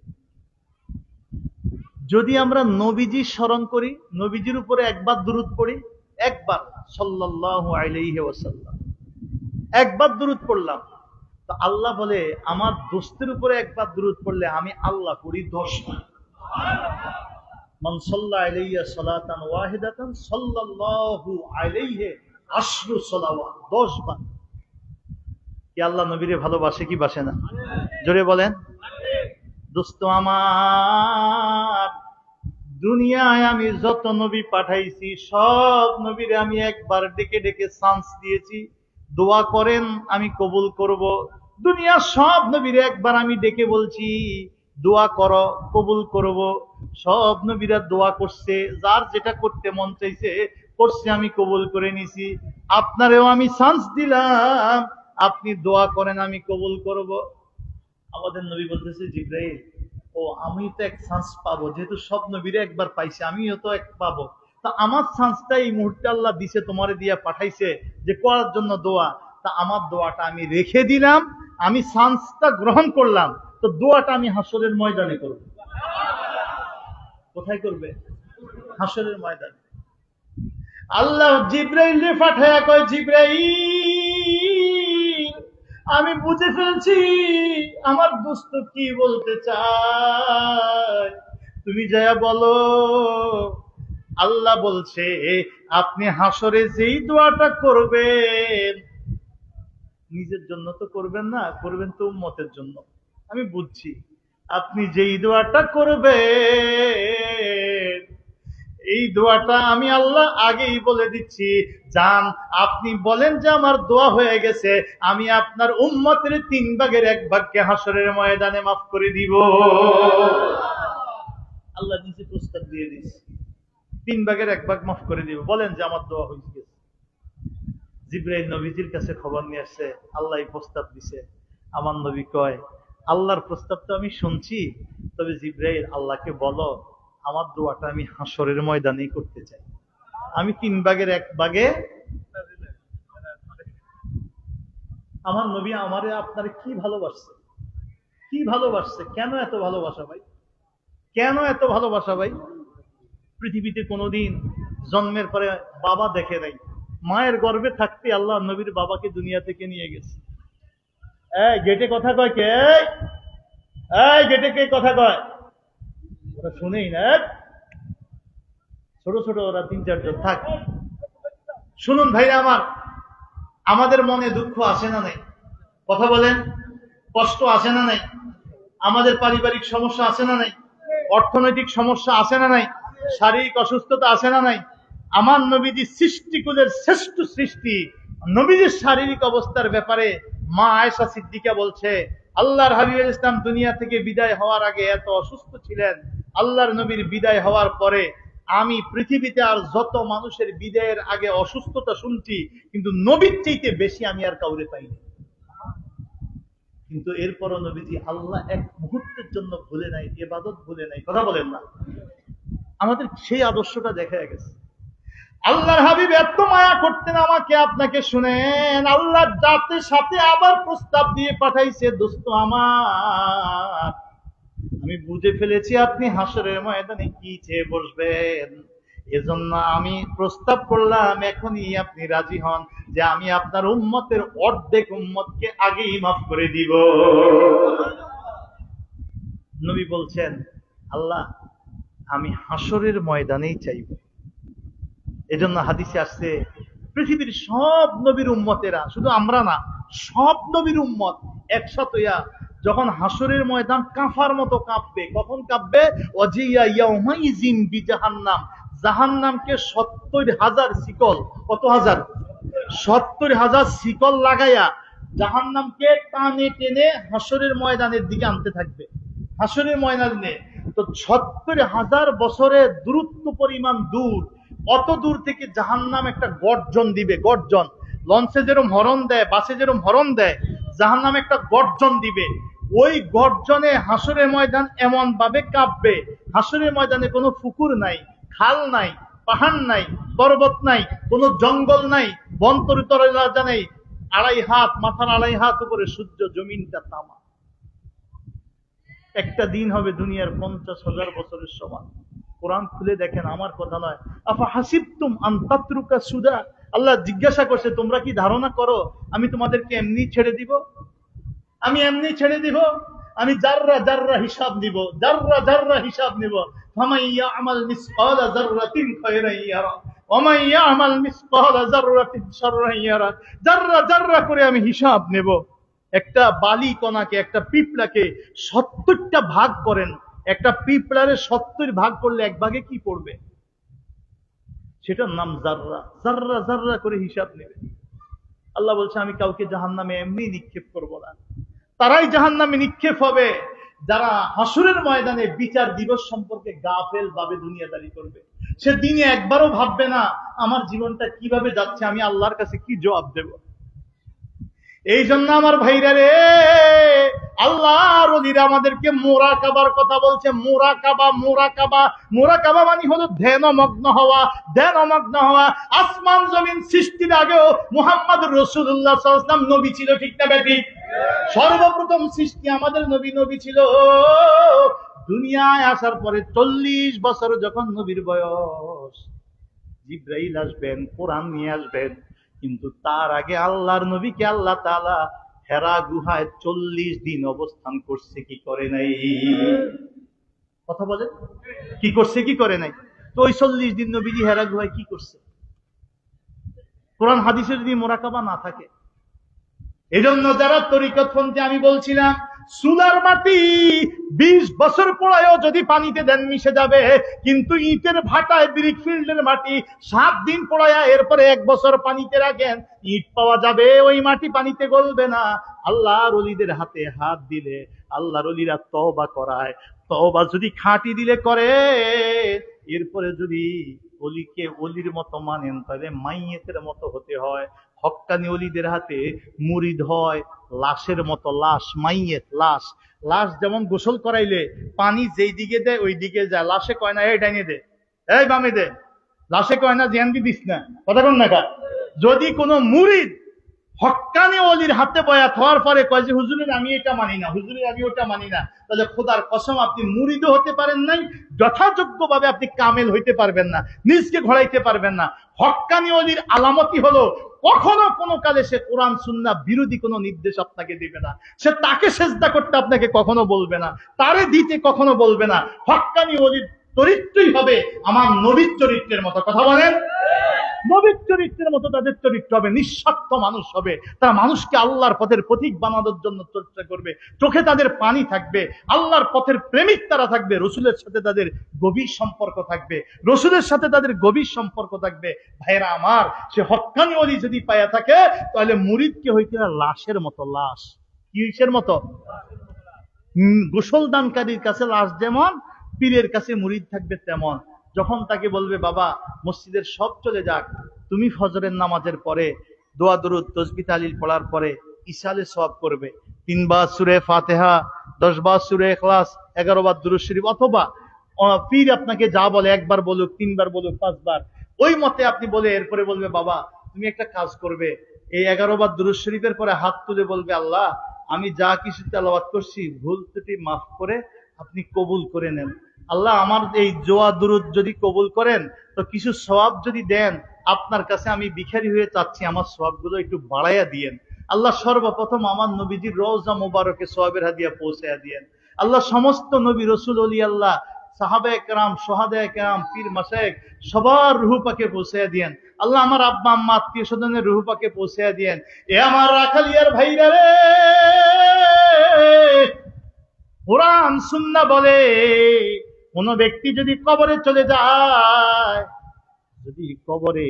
যদি আমরা নবীজি স্মরণ করি, নবীজির উপরে একবার দুরূদ পড়ি, একবার সাল্লাল্লাহু আলাইহি ওয়াসাল্লাম, একবার দুরূদ পড়লাম, তো আল্লাহ বলে আমার দোস্তের উপরে একবার দুরূদ পড়লে আমি আল্লাহ করি 10 বার। মান সাল্লা আলাইয়া সালাতান ওয়াহিদাতান সাল্লাল্লাহু আলাইহি আশরু সালাওয়াত, 10 বার। কি আল্লাহ নবীরে ভালোবাসে কি বাসে না? জোরে বলেন। দোস্ত আমার, দুনিয়ায় আমি যত নবী পাঠাইছি সব নবীরে আমি একবার ডেকে ডেকে চান্স দিয়েছি, দোয়া করেন আমি কবুল করব। দুনিয়ার সব নবীরে একবার আমি ডেকে বলছি দোয়া করো কবুল করব, সব নবীরা দোয়া করছে, যার যেটা করতে মন চাইছে করছে, আমি কবুল করে নিছি। আপনারেও আমি চান্স দিলাম, আপনি দোয়া করেন আমি কবুল করব। আমাদের নবী বলতেছে জিবরাইল, ও আমি তো এক চান্স পাবো, যেহেতু সব নবীরা একবার পাইছে আমিও তো এক পাবো, তা আমার চান্সটা এই মুহূর্তে আল্লাহ দিছে, তোমারে দিয়া পাঠাইছে যে করার জন্য দোয়া, তা আমার দোয়াটা আমি রেখে দিলাম, আমি চান্সটা গ্রহণ করলাম, তো দোয়াটা আমি হাসরের ময়দানে করব। কোথায় করবে? হাসরের ময়দানে। আল্লাহ জিবরাইলকে পাঠায়া কয়, জিবরাইল আমি বুঝে ফেলছি আমার দোস্ত কি বলতে চায়, তুমি যায়া বলো আল্লাহ বলছে আপনি হাসরে যেই দোয়াটা করবেন, নিজের জন্য তো করবেন না, করবেন তো উম্মতের জন্য। আমি বুঝছি আপনি যেই দোয়াটা করবেন এই দোয়াটা আমি আল্লাহ আগেই বলে দিচ্ছি, জান আপনি বলেন যে আমার দোয়া হয়ে গেছে, আমি আপনার উম্মতের 3 ভাগের 1 ভাগকে হাসরের ময়দানে মাফ করে দিব। আল্লাহ নিজে প্রস্তাব দিয়ে দিয়েছে 3 ভাগের 1 ভাগ মাফ করে দিব, বলেন যে আমার দোয়া হয়ে গেছে। জিবরাইল নবীজির কাছে খবর নিয়ে আসছে, আল্লাহ প্রস্তাব দিছে। আমার নবী কয়, আল্লাহর প্রস্তাব তো আমি শুনছি, তবে জিবরাইল আল্লাহকে বলো আমার দোয়াটা আমি হাসরের ময়দানেই করতে চাই, আমি 3 ভাগের 1 ভাগে। আমার নবী আমারে আপনারে কি ভালোবাসছে, কি ভালোবাসছে, কেন এত ভালোবাসা ভাই, কেন এত ভালোবাসা ভাই? পৃথিবীতে কোনোদিন জন্মের পরে বাবা দেখে নাই, মায়ের গর্ভে থাকতে আল্লাহ নবীর বাবাকে দুনিয়া থেকে নিয়ে গেছে। এই গেটে কথা কয় কে? এই গেটে কে কথা কয়? ওরা শুনেই না, ছোট ছোট ওরা 3-4 জন থাক। শুনুন ভাই আমার, আমাদের মনে দুঃখ আসে না নাই? কথা বলেন, কষ্ট আসে না নাই? আমাদের পারিবারিক সমস্যা আছে না নাই? অর্থনৈতিক সমস্যা আছে না নাই? শারীরিক অসুস্থতা আছে না নাই? আমার নবীজি সৃষ্টিকুলের শ্রেষ্ঠ সৃষ্টি, নবীজির শারীরিক অবস্থার ব্যাপারে মা আয়েশা সিদ্দিকা বলছে, আল্লাহর হাবিবুল ইসলাম দুনিয়া থেকে বিদায় হওয়ার আগে এত অসুস্থ ছিলেন, আল্লাহর নবীর বিদায় হওয়ার পরে আমি পৃথিবীতে আর যত মানুষের বিদায়ের আগে অসুস্থতা শুনছি, কিন্তু নবীর চাইতে বেশি আমি আর কাউরে পাইনি। কিন্তু এরপরও নবীজি আল্লাহ এক মুহূর্তের জন্য ভুলে নাই, ইবাদত ভুলে নাই। কথা বলেন না? আমাদের সেই আদর্শটা দেখা গেছে। আল্লাহর হাবিব এত মায়া করতেন আমাকে আপনাকে, শুনেন আল্লাহর জাতের সাথে আবার প্রস্তাব দিয়ে পাঠাইছে, দোস্ত আমার আমি বুঝে ফেলেছি আপনি হাসরের ময়দানে কি চেয়ে বসবেন, এজন্য আমি প্রস্তাব করলাম এখনই আপনি রাজি হন যে আমি আপনার উম্মতের অর্ধেক উম্মতকে আগেই মাফ করে দিব। নবী বলছেন, আল্লাহ আমি হাসরের ময়দানেই চাইব। এজন্য হাদিসে আসছে পৃথিবীর সব নবীর উম্মতেরা, শুধু আমরা না, সব নবীর উম্মত একসাথে যখন হাসরের ময়দান কাঁপার মতো কাঁপবে, কখন কাঁপবে? ওয়াজিয়া ইয়াউমাইজিন বিজাহান্নাম, জাহান্নামকে 70,000 শিকল, কত হাজার? 70,000 শিকল লাগাইয়া জাহান্নামকে টানে টেনে হাসরের ময়দানের দিকে আনতে থাকবে। হাসরের ময়দানে তো ৭০,০০০ বছরের দূরত্ব পরিমাণ দূর, অত দূর থেকে জাহান্নাম একটা গর্জন দিবে, গর্জন। লঞ্চে যেরকম হরন দেয়, বাসে যেরকম হরন দেয়, জাহান্নাম একটা গর্জন দিবে। ওই গর্জনে হাসরের ময়দান এমন ভাবে কাঁপবে। হাসরের ময়দানে কোনো পুকুর নাই, খাল নাই, পাহাড় নাই, পর্বত নাই, কোনো জঙ্গল নাই, বন্তরিতরা নেই। ২.৫ হাত, মাথার ২.৫ হাত উপরে সূর্য, জমিনটা তামা। একটা দিন হবে দুনিয়ার ৫০,০০০ বছরের সমান। কোরআন খুলে দেখেন, আমার কথা নয়। আফা হাসিবতুম আন তাতরুকা সুদা, আল্লাহ জিজ্ঞাসা করছে তোমরা কি ধারণা করো আমি তোমাদেরকে এমনি ছেড়ে দিব? আমি এমনি ছেড়ে দিব? আমি জাররা জাররা হিসাব নিব, জাররা জাররা হিসাব নিব। ফামান ইয়ামাল মিসকালা যাররাতিন খায়রান ইয়ারা ওয়া মান ইয়ামাল মিসকালা যাররাতিন শাররান ইয়ারা। জাররা জাররা করে আমি হিসাব নেব। একটা বালি কণাকে, একটা পিঁপড়াকে ৭০টা ভাগ করেন, একটা পিঁপড়ারে ৭০ ভাগ করলে এক ভাগে কি পড়বে? সেটার নাম জাররা। জাররা জাররা করে হিসাব নেবে। আল্লাহ বলছে আমি কাউকে জাহান্নামে এমনি নিক্ষেপ করব না। তারাই জাহান্নামে নিক্ষেপ হবে যারা হাসরের ময়দানে বিচার দিবস সম্পর্কে গাফেল ভাবে দুনিয়াদারি করবে। সে দিনে একবারও ভাববে না আমার জীবনটা কিভাবে যাচ্ছে, আমি আল্লাহর কাছে কি জবাব দেব। এই জন্য আমার ভাইরা রে, আল্লাহর ওলিরা আমাদেরকে মুরাকাবার কথা বলছে। মুরাকাবা, মুরাকাবা, মুরাকাবা মানে হলো ধ্যানমগ্ন হওয়া, ধ্যানমগ্ন হওয়া। আসমান জমিন সৃষ্টির আগেও মুহাম্মদ রাসূলুল্লাহ সাল্লাল্লাহু আলাইহি ওয়াসাল্লাম নবী ছিল, ঠিক না বেঠিক? সর্বপ্রথম সৃষ্টি আমাদের নবী ছিল। দুনিয়ায় আসার পরে ৪০ বছর যখন নবীর বয়স, জিবরাইল আসবেন, কোরআন নিয়ে আসবেন। কিন্তু তার আগে আল্লাহর নবীকে আল্লাহ তাআলা হেরা গুহায় ৪০ দিন অবস্থান করছে, কি করে নাই? কথা বলেন, কি করছে কি করে নাই? তো ওই ৪০ দিন নবীজি হেরা গুহায় কি করছে? কোরআন হাদিসে যদি মুরাকাবা না থাকে। এজন্য যারা তরিকতপন্থী, আমি বলছিলাম চুলার মাটি ২০ বছর পড়ায়ও যদি পানিতে দেন মিশে যাবে, কিন্তু ইটের ভাটায় ব্রিক ফিল্ডের মাটি ৭ দিন পড়ায়া এরপরে ১ বছর পানিতে রাখেন, ইট পাওয়া যাবে, ওই মাটি পানিতে গলবে না। আল্লাহর ওলিদের হাতে হাত দিলে আল্লাহর ওলিরা তওবা করায়। তওবা যদি খাঁটি দিলে করে, এরপরে যদি অলিকে অলির মতো মানেন তাহলে মাইয়েতের মতো হতে হয়। হক্কানি অলিদের হাতে মুরিদ হয় লাশের মতো, লাশ, মাইয়েত, লাশ। লাশ যেমন গোসল করাইলে পানি যেই দিকে দেয় ওই দিকে যায়। লাশে কয় না এই ডাইনে দে, এই বামে দে। লাশে কয় না জ্ঞান দিস না, কথা কোন না। যদি কোনো মুরিদ হক্কানি ওলির হাতে বয়াত হওয়ার পরে কয় যে হুজুরের আমি এটা মানি না, হুজুরের আমি ওটা মানি না, তাহলে খোদার কসম আপনি মুরিদও হতে পারেন নাই, যথাযোগ্যভাবে আপনি কামেল হইতে পারবেন না, নিজকে ঘোরাইতে পারবেন না। হক্কানি ওলির আলামতি হলো কখনো কোনো কালে সে কোরআন সুন্নাহ বিরোধী কোনো নির্দেশ আপনাকে দিবে না। সে তাকে সেজদা করতে আপনাকে কখনো বলবে না, তারে দিতে কখনো বলবে না। হক্কানি ওলির চরিত্রই হবে আমার নবীর চরিত্রের মতো। কথা বলেন, নবীর চরিত্রের মতো তাদের চরিত্র হবে। নিঃস্বার্থ মানুষ হবে তারা, মানুষকে আল্লাহর পথের পথিক বানানোর জন্য চর্চা করবে। চোখে তাদের পানি থাকবে, আল্লাহর পথের প্রেমিক তারা থাকবে। রসুলের সাথে তাদের গভীর সম্পর্ক থাকবে, রসুলের সাথে তাদের গভীর সম্পর্ক থাকবে। ভাইরা আমার, সে হক্কানি ওলি যদি পায়া থাকে তাহলে মুরিদকে হইতে হয় লাশের মতো। লাশ কিসের মতো? গোসল দানকারীর কাছে লাশ যেমন, পীরের কাছে মুরিদ থাকবে তেমন। যখন তাকে বলবে বাবা মসজিদের সব চলে যাক, তুমি ফজরের নামাজের পরে দোয়া দরুদ তসবিহ তাহলিল পড়ার পরে ইশালে সওয়াব করবে। ৩ বার সূরা ফাতিহা, ১০ বার সূরা ইখলাস, ১১ বার দুরূদ শরীফ, অথবা পীর আপনাকে যা বলে ১ বার বলুক, ৩ বার বলুক, ৫ বার, ওই মতে আপনি বলে এরপরে বলবে বাবা তুমি একটা কাজ করবে, এই ১১ বার দুরূদ শরীফের পরে হাত তুলে বলবে আল্লাহ আমি যা কিছু তেলাওয়াত করছি ভুল ত্রুটি মাফ করে আপনি কবুল করে নেন। আল্লাহ আমার এই দোয়া দুরূদ যদি কবুল করেন তো কিছু সওয়াব যদি দেন, আপনার কাছে আমি ভিখারি হয়ে চাচ্ছি, আমার সওয়াবগুলো একটু বাড়াইয়া দিয়েন। আল্লাহ সর্বপ্রথম আমার নবীজির রওজা মোবারকে সওয়াবের হাদিয়া পৌঁছাইয়া দিয়েন। আল্লাহ সমস্ত নবী রসুল ওলি আল্লাহ সাহাবায়ে কেরাম, সোহাদায়ে কেরাম, পীর মাশায়েখ সবার রূহ পাকে পৌঁছাইয়া দিয়েন। আল্লাহ আমার আব্বা আম্মা আত্মীয় স্বজনের রূহ পাকে পৌঁছাইয়া দিয়েন। এ আমার রাখালিয়ার ভাইরা রে, কোরআন সুন্নাহ বলে কোন ব্যক্তি যদি কবরে চলে যায়, যদি কবরে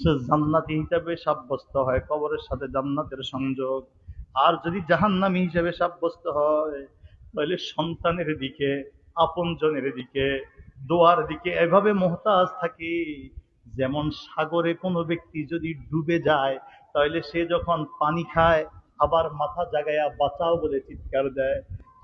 সে জান্নাতি হিসাবে সাব্যস্ত হয়, কবরের সাথে জান্নাতের সংযোগ, আর যদি জাহান্নামী হিসেবে সাব্যস্ত হয় তাহলে সন্তানের দিকে, আপনজনের দিকে, দোয়ার দিকে এভাবে মোহতাজ থাকি। যেমন সাগরে কোনো ব্যক্তি যদি ডুবে যায় তাহলে সে যখন পানি খায় আবার মাথা জাগায়া বাঁচাও বলে চিৎকার দেয়,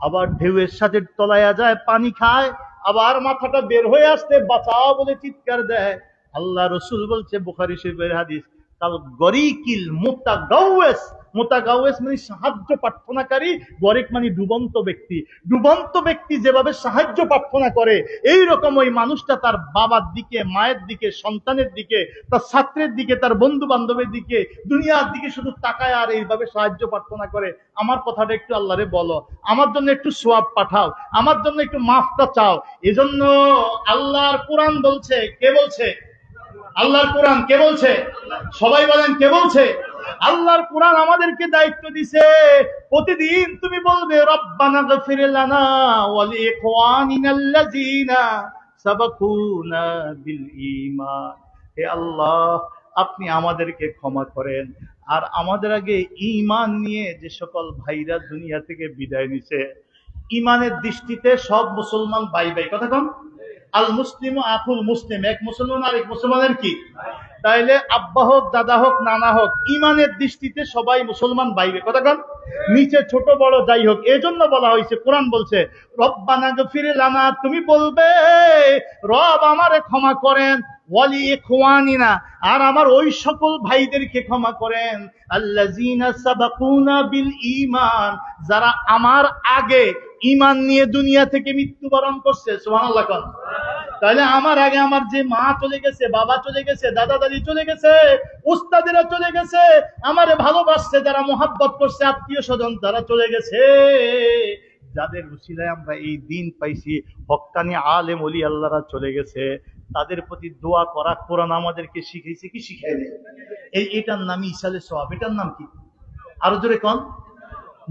আবার ঢেউয়ের সাথে তলায়া যায় পানি খায়, আবার মাথাটা বের হয়ে আসতে বাঁচাও বলে চিৎকার দেয়। আল্লাহ রসুল বলছে, বুখারী শরীফের হাদিস, কাল গরিকিল মুতাগাওয়েস, মুতাগাওয়েস মানে সাহায্য প্রার্থনাকারী, গরিক মানে ডুবন্ত ব্যক্তি। ডুবন্ত ব্যক্তি যেভাবে সাহায্য প্রার্থনা করে এই রকম ওই মানুষটা তার বাবার দিকে, মায়ের দিকে, সন্তানের দিকে, তার ছাত্রের দিকে, তার বন্ধু বান্ধবের দিকে, দুনিয়ার দিকে শুধু তাকায় আর এইভাবে সাহায্য প্রার্থনা করে। আমার কথাটা একটু আল্লাহরে বলো, আমার জন্য একটু সোয়াব পাঠাও, আমার জন্য একটু মাফটা চাও। এজন্য আল্লাহর কোরআন বলছে, কে বলছে? আল্লাহর কোরআন কে বলছে? সবাই বলেন কে বলছে? আল্লাহর কোরআন আমাদেরকে দায়িত্ব দিছে, প্রতিদিন তুমি বলবে রব্বানা গফির লানা ওয়া লিইখওয়ানিনাল্লাযীনা সাবাকুনা বিল ঈমান। হে আল্লাহ, আপনি আমাদেরকে ক্ষমা করেন আর আমাদের আগে ঈমান নিয়ে যে সকল ভাইরা দুনিয়া থেকে বিদায় নিছে। ঈমানের দৃষ্টিতে সব মুসলমান ভাই ভাই, কথা কম। আল মুসলিম আখুল মুসলিম, এক মুসলমান আর এক মুসলমানের কি? তাইলে আব্বা হোক, দাদা হোক, নানা হোক, ইমানের দৃষ্টিতে সবাই মুসলমান বাইরে, কথা কন। নিচে ছোট বড় যাই হোক, এজন্য বলা হয়েছে, কোরআন বলছে রব্বানা গফির লানা, তুমি বলবে রব আমারে ক্ষমা করেন, ওয়ালি ইখওয়ানিনা, আর আমার ওই সকল ভাইদেরকে ক্ষমা করেন, আল্লাযীনা সাবাকুনা বিল ঈমান, যারা আমার আগে ঈমান নিয়ে দুনিয়া থেকে মৃত্যুবরণ করছে। সুবহানাল্লাহ কোন। তাহলে আমার আগে আমার যে মা চলে গেছে, বাবা চলে গেছে, দাদা দাদি চলে গেছে, উস্তাদেরা চলে গেছে, আমারে ভালোবাসছে যারা, মোহাব্বত করছে আত্মীয় স্বজন তারা চলে গেছে, যাদের উসিলায় আমরা এই দিন পাইছি, হক্কানি আলেম ওলি আল্লাহরা চলে গেছে, তাদের প্রতি দোয়া করা কোরআন আমাদেরকে শিখাইছে কি শিখায়নি? এটার নামই ইসালে সওয়াব। এটার নাম কি? আরো জোরে কন।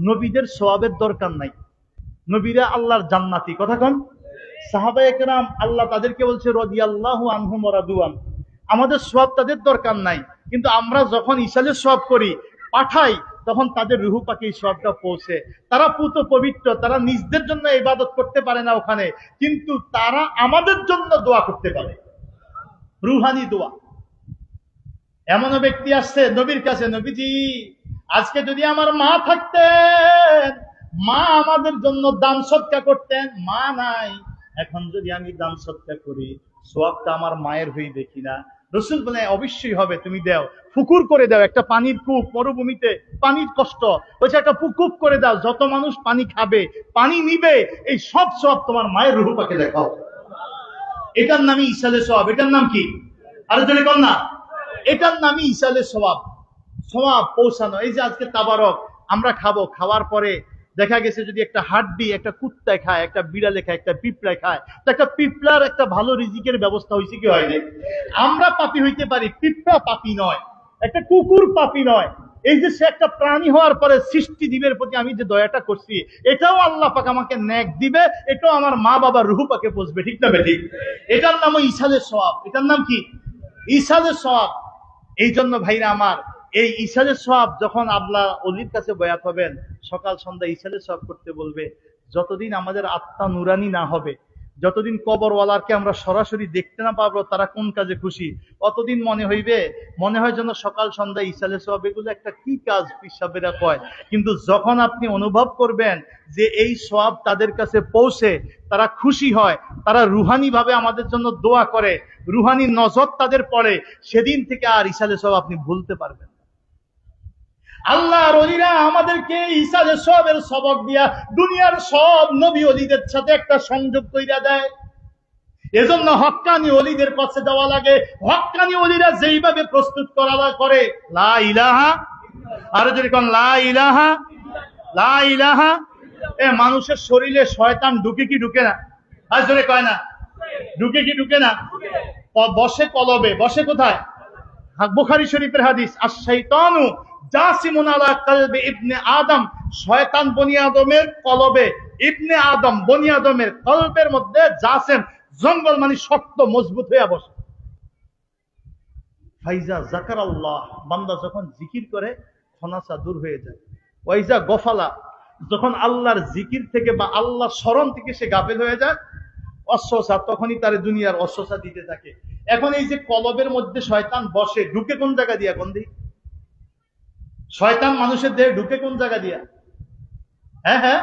নবীদের সওয়াবের দরকার নাই, নবীরা আল্লাহর জান্নাতি, কথা কন। সাহাবায়ে কেরাম আল্লাহ তাদেরকে বলছে রাদিয়াল্লাহু আনহুম ওয়া রাদু আন, আমাদের সওয়াব তাদের দরকার নাই, কিন্তু আমরা যখন ইসালের সওয়াব করি, পাঠাই, তখন তাদের রূহ পাকে এই সওয়াবটা পৌঁছে। তারা পুত পবিত্র, তারা নিজেদের জন্য ইবাদত করতে পারে না ওখানে, কিন্তু তারা আমাদের জন্য দোয়া করতে পারে, রুহানি দোয়া। এমনও ব্যক্তি আসছে নবীর কাছে, নবীজি আজকে যদি আমার মা থাকতেন, মা আমাদের জন্য দান সদকা করতেন, মা নাই, এখন যদি আমি দান সদকা করি সওয়াবটা আমার মায়ের হয়ে দেখি না। রাসূল বলে অবশ্যই হবে, তুমি দাও, পুকুর করে দাও, একটা পানির কূপ, মরুভূমিতে পানির কষ্ট, বলছে একটা পুকুর করে দাও, যত মানুষ পানি খাবে, পানি নিবে, এই সব সওয়াব তোমার মায়ের রূহ পাকে দেখাও। এটার নামই ইসালে সওয়াব। এটার নাম কি? আরো জোরে কর না। এটার নামই ইসালে সওয়াব, সওয়াব পৌঁছানো। এই যে আজকে তাবারক আমরা খাবো, খাওয়ার পরে দেখা গেছে যদি একটা হাড্ডি একটা কুত্তায় খায়, একটা বিড়ালে খায়, একটা পিঁপড়ায় খায়, তো একটা পিঁপড়ার একটা ভালো রিজিকের ব্যবস্থা হয়েছে কি হয়নি? আমরা পাপী হইতে পারি, পিঁপড়া পাপী নয়, একটা কুকুর পাপী নয়। এই যে সে একটা প্রাণী হওয়ার পরে সৃষ্টি জীবের প্রতি আমি যে দয়াটা করছি, এটাও আল্লাহ পাক আমাকে নেক দিবে, এটাও আমার মা বাবার রূহ পাকে পৌঁছবে, ঠিক না বেঠিক? এটার নাম ইসালে সওয়াব। এটার নাম কি? ইসালে সওয়াব। এই জন্য ভাইরা আমার, এই ইসালের সওয়াব যখন আল্লাহ অলির কাছে বয়াত হবেন, সকাল সন্ধ্যা ইসালের সওয়াব করতে বলবে, যতদিন আমাদের আত্মা নুরানি না হবে, যতদিন কবরওয়ালারকে আমরা সরাসরি দেখতে না পাবো তারা কোন কাজে খুশি, অতদিন মনে হইবে, মনে হয় যেন সকাল সন্ধ্যা ইসালের সওয়াব, এগুলো একটা কি কাজ পিসাবেরা কয়। কিন্তু যখন আপনি অনুভব করবেন যে এই সওয়াব তাদের কাছে পৌঁছে, তারা খুশি হয়, তারা রুহানি ভাবে আমাদের জন্য দোয়া করে, রুহানি নজর তাদের পড়ে, সেদিন থেকে আর ইসালে সওয়াব আপনি ভুলতে পারবেন। আল্লাহর ওলিরা আমাদেরকে ইসালে সওয়াবের সবক দিয়া দুনিয়ার সব নবী ওলিদের সাথে একটা সংযোগ কইরা দেয়। এজন্য হক্কানি ওলিদের কাছে দেওয়া লাগে, হক্কানি ওলিরা যেইভাবে প্রস্তুত করা করে, লা ইলাহা, আর যদি কোন লা ইলাহা, লা ইলাহা, এ মানুষের শরীরে শয়তান ঢুকে কি ঢুকে না? আর জোরে কয় না, ঢুকে কি ঢুকে না? বসে কলবে, বসে কোথায়? বুখারী শরীফের হাদিস, আশ-শাইতানু জাসিমুন আলা কলবি ইবনে আদম, শয়তান বনি আদমের কলবে, ইবনে আদম বনি আদমের কলবের মধ্যে জাসিম, জঙ্গল মানে শক্ত মজবুত হয়ে বসে। ফাইজা যাকারাল্লাহ, বান্দা যখন জিকির করে খনাসা দূর হয়ে যায়। ওয়াইজা গফালা, যখন আল্লাহর জিকির থেকে বা আল্লাহ স্মরণ থেকে সে গাফেল হয়ে যায়, অস্বসা, তখনই তার দুনিয়ার অস্বসা দিতে থাকে। এখন এই যে কলবের মধ্যে শয়তান বসে, ঢুকে কোন জায়গা দিয়া? কোন দিক? শয়তান মানুষের দেহে ঢুকে কোন জায়গা দিয়া? হ্যাঁ হ্যাঁ,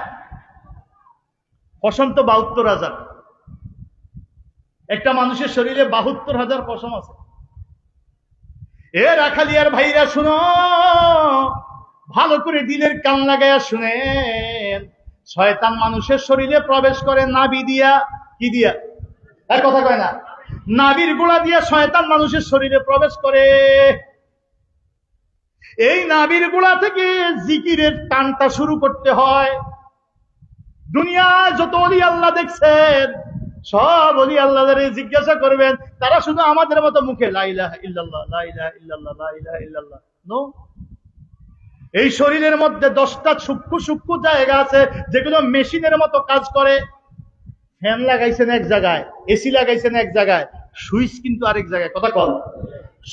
পশম তো ৭২,০০০। একটা মানুষের শরীরে ৭২,০০০ পশম আছে। এ রাখালিয়ার ভাইরা শুনো, ভালো করে দিলের কান লাগাইয়া শুনেন। শয়তান মানুষের শরীরে প্রবেশ করে নাভি দিয়া। কি দিয়া? এক কথা কয় না, নাভির গোড়া দিয়া শয়তান মানুষের শরীরে প্রবেশ করে। এই নাভির গোড়া থেকে জিকিরের টানটা শুরু করতে হয়। দুনিয়ায় যত ওলি আল্লাহ দেখছেন, সব ওলি আল্লাহরে জিজ্ঞাসা করবেন, তারা শুধু আমাদের মতো মুখে লা ইলাহা ইল্লাল্লাহ, লা ইলাহা ইল্লাল্লাহ, লা ইলাহা ইল্লাল্লাহ। নো, এই শরীরের মধ্যে 10টা সূক্ষ্ম সূক্ষ্ম জায়গা আছে যেগুলো মেশিনের মতো কাজ করে। ফ্যান লাগাইছেন এক জায়গায়, এসি লাগাইছেন এক জায়গায়, সুইচ কিন্তু আরেক জায়গায়। কথা কল,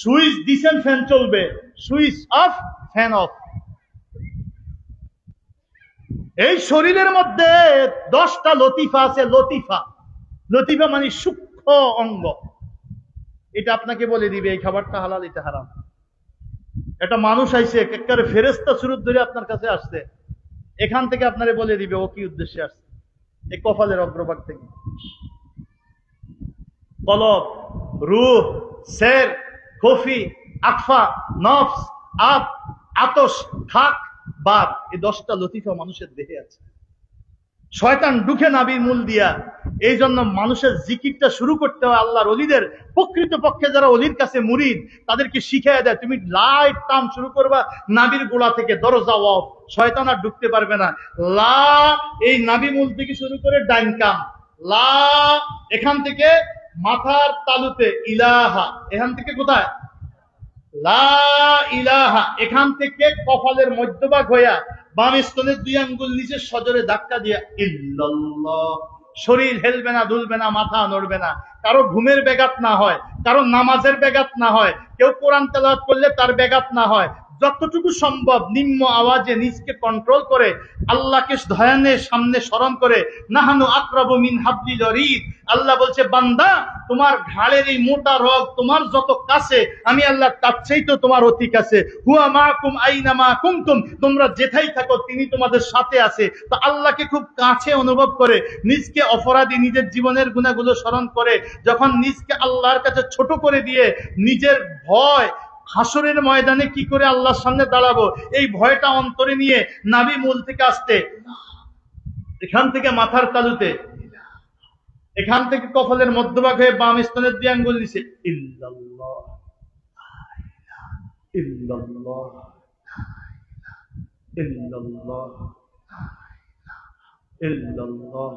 সুইচ দিছেন ফ্যান চলবে, সুইচ অফ ফ্যান অফ। এই শরীরের মধ্যে 10টা লতিফা আছে। লতিফা, লতিফা মানে সূক্ষ্ম অঙ্গ। এটা আপনাকে বলে দিবে এই খাবারটা হালাল, এটা হারাম। একটা মানুষ আইছে, একেবারে ফেরেশতা সুরত ধরে আপনার কাছে আসছে, এখান থেকে আপনারে বলে দিবে ও কি উদ্দেশ্যে আসছে। এই কপালের অগ্রভাগ থেকে কলব, রূহ, সের, খফি, আকফা, নফস, আত, আতশ, খাক, বাদ, এই 10টা লতিফা মানুষের দেহে আছে। শয়তান ঢুকে নাভির মূল দিয়া। এই জন্য মানুষের জিকিরটা শুরু করতে হয় আল্লাহর ওলিদের। প্রকৃত পক্ষে যারা ওলির কাছে মুরিদ, তাদেরকে শিখিয়ে দেয়, তুমি লাইট টান শুরু করবা নাভির গোড়া থেকে, দরজা অফ, শয়তান আর ঢুকতে পারবে না। লা, এই নাভি মূল থেকে শুরু করে ডাইন কান, লা, এখান থেকে মাথার তালুতে, ইলাহা, এখান থেকে কোথায়? লা ইলাহা, এখান থেকে কপালের মধ্যভাগ হইয়া বাম স্তনের 2 আঙ্গুল নিচে সজরে ধাক্কা দিয়া ইল্লাল্লাহ। শরীর হেলবে না, দুলবে না, মাথা নড়বে না। কারো ঘুমের ব্যাঘাত না হয়, কারো নামাজের ব্যাঘাত না হয়, কেউ কোরআন তেলাওয়াত করলে তার ব্যাঘাত না হয়। যতটুকু সম্ভব নিম্ন আওয়াজে নিজকে কন্ট্রোল করে আল্লাহকে ধ্যানের সামনে স্মরণ করে, নাহানু আকরাবু মিন হাবলিল ওয়ারিদ। আল্লাহ বলছে, বান্দা, তোমার ঘাড়ের এই মোটা রগ তোমার যত কাছে, আমি আল্লাহ তার চাইতে তোমার অতি কাছে। হুয়া মাকুম আইনা মা কুনতুম, তোমরা যেথায় থাকো তিনি তোমাদের সাথে আছে। তো আল্লাহকে খুব কাছে অনুভব করে, নিজকে অপরাধী, নিজের জীবনের গুনাহগুলো স্মরণ করে, যখন নিজকে আল্লাহর কাছে ছোট করে দিয়ে নিজের ভয়, হাসরের ময়দানে কি করে আল্লাহর সামনে দাঁড়াবো, এই ভয়টা অন্তরে নিয়ে নাভি মূল থেকে আসতে, এখান থেকে মাথার তালুতে, এখান থেকে কপালের মধ্যভাগ হয়ে বাম স্তনের 2 আঙ্গুল নিচে ইল্লাল্লাহ, ইল্লাল্লাহ, ইল্লাল্লাহ, ইল্লাল্লাহ,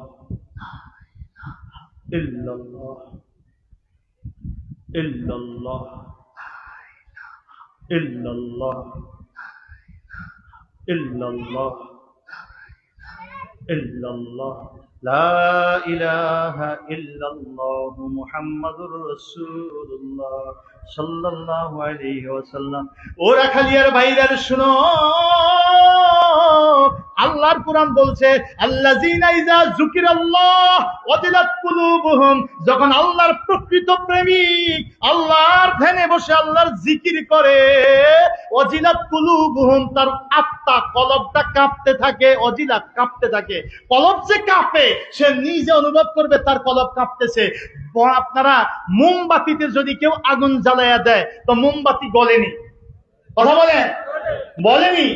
ইল্লাল্লাহ, ইল্লাল্লাহ, ইল্লাল্লাহ, ইল্লাল্লাহ, ইল্লাল্লাহ, লা ইলাহা ইল্লাল্লাহ মুহাম্মাদুর রাসূলুল্লাহ সাল্লাল্লাহু আলাইহি ওয়াসাল্লাম। ও রাখালিয়ার ভাইরা শুনো, আল্লাহর কোরআন বলছে, আল্লাযীনা ইযা যুকিরাল্লাহ ওয়াজিলাত কুলুবুহুম, যখন আল্লাহর প্রকৃত প্রেমিক আল্লাহর ধ্যানে বসে আল্লাহর জিকির করে, ওয়াজিলাত কুলুবুহুম, তার আত্মা, কলবটা কাঁপতে থাকে। ওয়াজিলাত, কাঁপতে থাকে। কলব যে কাঁপে, সে নিজে অনুভব করবে তার কলব কাঁপতেছে। আপনারা মোমবাতিতে যদি কেউ আগুন জ্বালায়া দেয়, তো মোমবাতি গলেনি। কথা বলেন, বলেনি।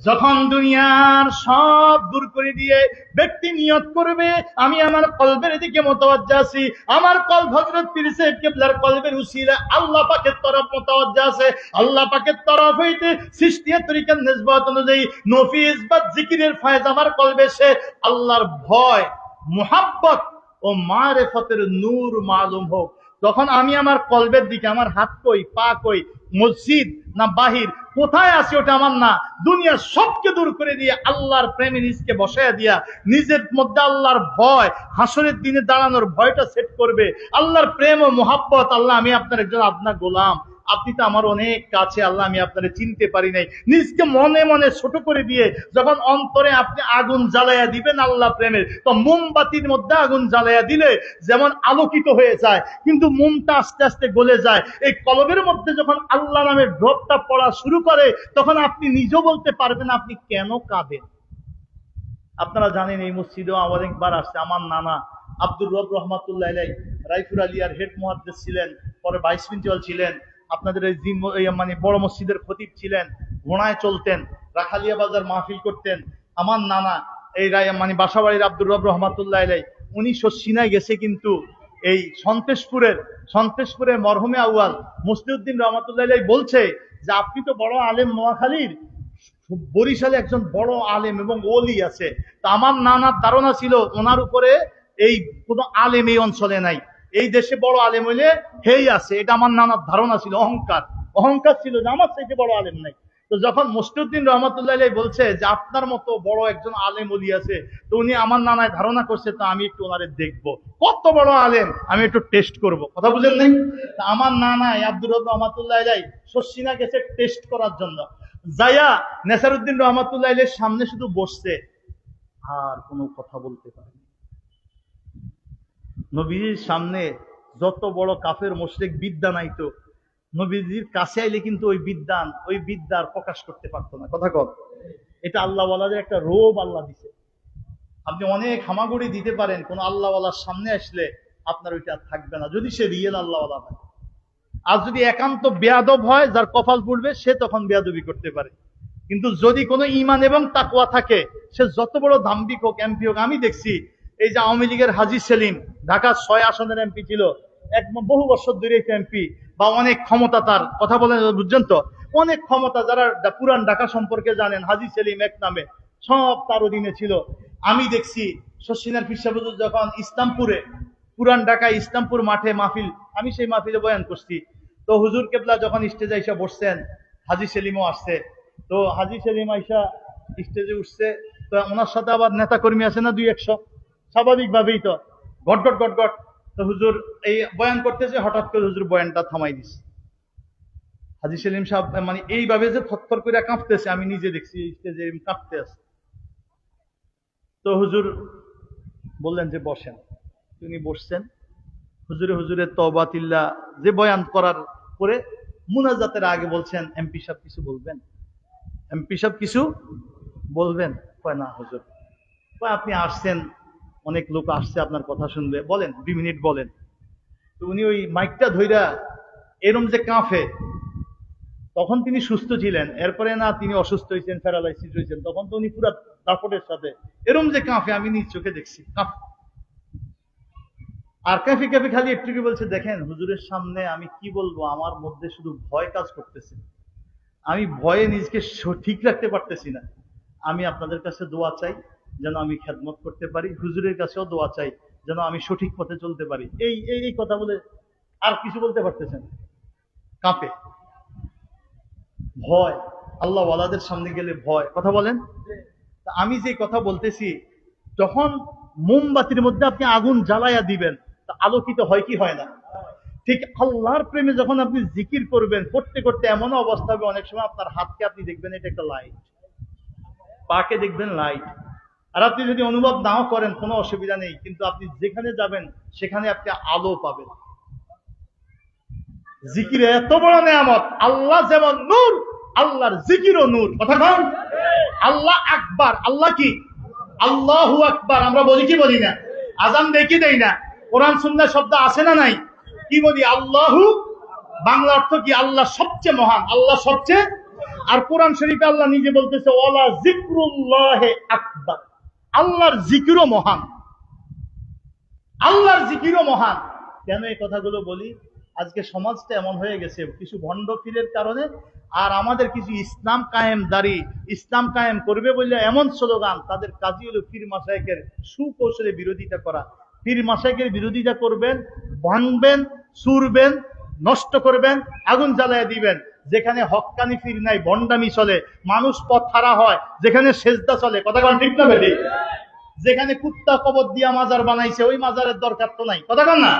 যখন দুনিয়ার সব দূর করে দিয়ে ব্যক্তি নিয়ত করবে, আমি আমার কলবের দিকে মুতাওয়াজ্জিহ আছি, আমার কলব হযরত পীর সাহেব কিবলার কলবের উসিলা আল্লাহ পাকের তরফ মুতাওয়াজ্জিহ আছে, আল্লাহ পাকের তরফ হইতে সৃষ্টির তরিকার নিসবত অনুযায়ী নফিস বা জিকিরের ফয়েজ আমার কলবে সে আল্লাহর ভয়, মুহাব্বত ও মারিফতের নূর মালুম হোক। তখন আমি আমার কলবের দিকে, আমার হাত কই, পা কই, মসজিদ না বাহির, কোথায় আছি ওটা আমার না, দুনিয়া সবকে দূর করে দিয়ে আল্লাহর প্রেমে নিজকে বসায়া দিয়া নিজের মধ্যে আল্লাহর ভয়, হাসরের দিনে দাঁড়ানোর ভয়টা সেট করবে। আল্লাহর প্রেম ও মোহাব্বত, আল্লাহ আমি আপনার একজন আপনার গোলাম, আপনি তো আমার অনেক কাছে, আল্লাহ আমি আপনারে চিনতে পারি নাই। নিজকে মনে মনে ছোট করে দিয়ে যখন অন্তরে আপনি আগুন জ্বালাইয়া দিবেন আল্লাহ প্রেমের, তো মোমবাতির মধ্যে আগুন জ্বালাইয়া দিলে যেমন আলোকিত হয়ে যায়, কিন্তু মোমটা আস্তে আস্তে গলে যায়। এই কলবের মধ্যে যখন আল্লাহ নামের ড্রপটা পড়া শুরু করে, তখন আপনি নিজেও বলতে পারবেন আপনি কেন কাঁদেন। আপনারা জানেন এই মসজিদেও অনেকবার আসছে। আমার নানা আব্দুর রব রহমাতুল্লাহ আলাইহি রাইফুর আলিয়ার হেড মুহাদ্দিস ছিলেন, পরে ভাইস প্রিন্সিপাল ছিলেন, আপনাদের এই মানে বড় মসজিদের খতিব ছিলেন, ঘোড়ায় চলতেন, রাখালিয়া বাজার মাহফিল করতেন। আমার নানা এই মানে বাসাবাড়ির আব্দুর রব রহমাতুল্লাহ আলাইহি, উনি শশিনায় গেছে, কিন্তু এই সন্তেশপুরের মরহুমে আউয়াল মুসলিউদ্দিন রহমাতুল্লাহ আলাইহি বলছে যে আপনি তো বড় আলেম, নোয়াখালীর বরিশালে একজন বড় আলেম এবং ওলি আছে। তা আমার নানার ধারণা ছিল ওনার উপরে এই কোন আলেম এই অঞ্চলে নাই, এই দেশে বড় আলেম হইলে হেই আছে, এটা আমার নানার ধারণা ছিল। অহংকার ছিল যে আমার চাইতে বড় আলেম নাই। তো যখন মুসলিউদ্দিন রহমাতুল্লাহ আলাইহি বলছে যে আপনার মতো বড় একজন আলেম ওলি আছে, তো উনি আমার নানায় ধারণা করছে তো আমি একটু ওনারে দেখবো কত বড় আলেম, আমি একটু টেস্ট করব। কথা বুঝেন নাই? আমার নানায় আব্দুর রব রহমাতুল্লাহ আলাইহি শশিনা গেছে টেস্ট করার জন্য। যাইয়া নেসারউদ্দিন রহমাতুল্লাহ আলাইহির সামনে শুধু বসছে, আর কোনো কথা বলতে পারেনি। নবীজির সামনে যত বড় কাফের মুশরিক বিদ্যা নাইতো, নবীজির কাছে আইলে কিন্তু ওই বিদ্যার প্রকাশ করতে পারতো না। কথা কর, এটা আল্লাহ ওয়ালাদের একটা রোব আল্লাহ দিছে। আপনি অনেক হামাগুড়ি দিতে পারেন, কোন আল্লাহ ওয়ালার সামনে আসলে আপনার ওইটা আর থাকবে না, যদি সে রিয়েল আল্লাহ ওয়ালা হয়। আর যদি একান্ত বেয়াদব হয়, যার কপাল পড়বে, সে তখন বেয়াদবি করতে পারে। কিন্তু যদি কোনো ঈমান এবং তাকওয়া থাকে, সে যত বড় দাম্ভিক হোক, এমপি হোক। আমি দেখছি এই যে আওয়ামী লীগের হাজী সেলিম ঢাকার 6 আসনের এমপি ছিল, বহু বছর ধরে এমপি, বা অনেক ক্ষমতা তার, কথা বলেন বুঝছেন তো, অনেক ক্ষমতা। যারা পুরান ঢাকা সম্পর্কে জানেন, হাজী সেলিম এক নামে, সব তার অধীনে ছিল। আমি দেখছি শশিনার পীর সাহেব হুজুর যখন ইসলামপুরে, পুরান ঢাকায় ইসলামপুর মাঠে মাহফিল, আমি সেই মাহফিলে বয়ান করছি। তো হুজুর কেবলা যখন স্টেজে আইসা বসছেন, হাজী সেলিমও আসছে। তো হাজী সেলিম আইসা স্টেজে উঠছে, তো ওনার সাথে আবার নেতা কর্মী আছে না 200, স্বাভাবিকভাবেই তো গটগট গটগট। তো হুজুর এই বয়ান করতেছে, হঠাৎ করে হুজুর বয়ানটা থামাই দিছে। হাজী সেলিম সাহেব মানে এইভাবে যে থরথর করে কাঁপতেছে, আমি নিজে দেখছি স্টেজে কাঁপতে আছে। তো হুজুর বললেন যে বসেন। তিনি বসছেন। হুজুরে তওবা তিল্লাহ যে বয়ান করার পরে মুনাজাতের আগে বলছেন, এমপি সাহেব কিছু বলবেন? এমপি সাহেব কিছু বলবেন? কয় না হুজুর। কয় আপনি আসছেন, অনেক লোক আসছে আপনার কথা শুনবে, বলেন 2 মিনিট বলেন। তো উনি ওই মাইকটা ধইরা এরম যে কাঁফে, তখন তিনি সুস্থ ছিলেন, এরপরে না তিনি অসুস্থ হয়েছেন, প্যারালাইসিস হয়েছেন, তখন তো উনি পুরো দাপটের সাথে এরম যে কাঁফে, আমি নিজ চোখে দেখছি কাঁফ। আর কাঁফি খালি একটু কি বলছে, দেখেন হুজুরের সামনে আমি কি বলবো, আমার মধ্যে শুধু ভয় কাজ করতেছে, আমি ভয়ে নিজকে ঠিক রাখতে পারতেছি না। আমি আপনাদের কাছে দোয়া চাই যেন আমি খেদমত করতে পারি, হুজুরের কাছেও দোয়া চাই যেন আমি সঠিক পথে চলতে পারি। এই কথা বলে আর কিছু বলতে পারতেছেন, কাঁপে। ভয়, আল্লাহ ওয়ালাদের সামনে গেলে ভয়। কথা বলেন। আমি যে কথা বলতেছি, যখন মোমবাতির মধ্যে আপনি আগুন জ্বালাইয়া দিবেন, তা আলোকিত হয় কি হয় না? ঠিক আল্লাহর প্রেমে যখন আপনি জিকির করবেন, করতে করতে এমন অবস্থা হবে, অনেক সময় আপনার হাতকে আপনি দেখবেন এটা একটা লাইট, পাকে দেখবেন লাইট। আর আপনি যদি অনুভব নাও করেন কোনো অসুবিধা নেই, কিন্তু আপনি যেখানে যাবেন সেখানে আপনি আলো পাবেন। জিকির এত বড় নেয়ামত, আল্লাহ যেমন নূর, আল্লাহর জিকিরও নূর। কথা বল। আল্লাহ আকবার। আল্লাহ কি? আল্লাহু আকবার। আমরা বলি কি বলি না? আজান দেখি দেই না? কোরআন সুন্নাহ শব্দ আছে না নাই? কি বলি? আল্লাহু। বাংলা অর্থ কি? আল্লাহ সবচেয়ে মহান, আল্লাহ সবচেয়ে। আর কোরআন শরীফে আল্লাহ নিজে বলতেছে ওয়ালা যিকরুল্লাহি আকবার, আল্লাহর জিকিরও মহান, আল্লাহর জিকিরও মহান। কেন এই কথাগুলো বলি? আজকে সমাজটা এমন হয়ে গেছে কিছু ভণ্ড পীরের কারণে, আর আমাদের কিছু ইসলাম কায়েমদারি, ইসলাম কায়েম করবে বললে এমন স্লোগান, তাদের কাজই হলো পীর মাশায়েখের সুকৌশলে বিরোধিতা করা। পীর মাশায়েখের বিরোধিতা করবেন, ভাঙবেন, ছুড়বেন, নষ্ট করবেন, আগুন জ্বালায় দিবেন। যেখানে হক্কানি পীর নাই, ভণ্ডামি চলে, মানুষ পথ হারা হয়, যেখানে সেজদা চলে। কথা কোন ঠিক না বেঠিক? যেখানে কুত্তা কবর দিয়া মাজার বানাইছে ওই মাজারের দরকার তো নাই, কথা কন না?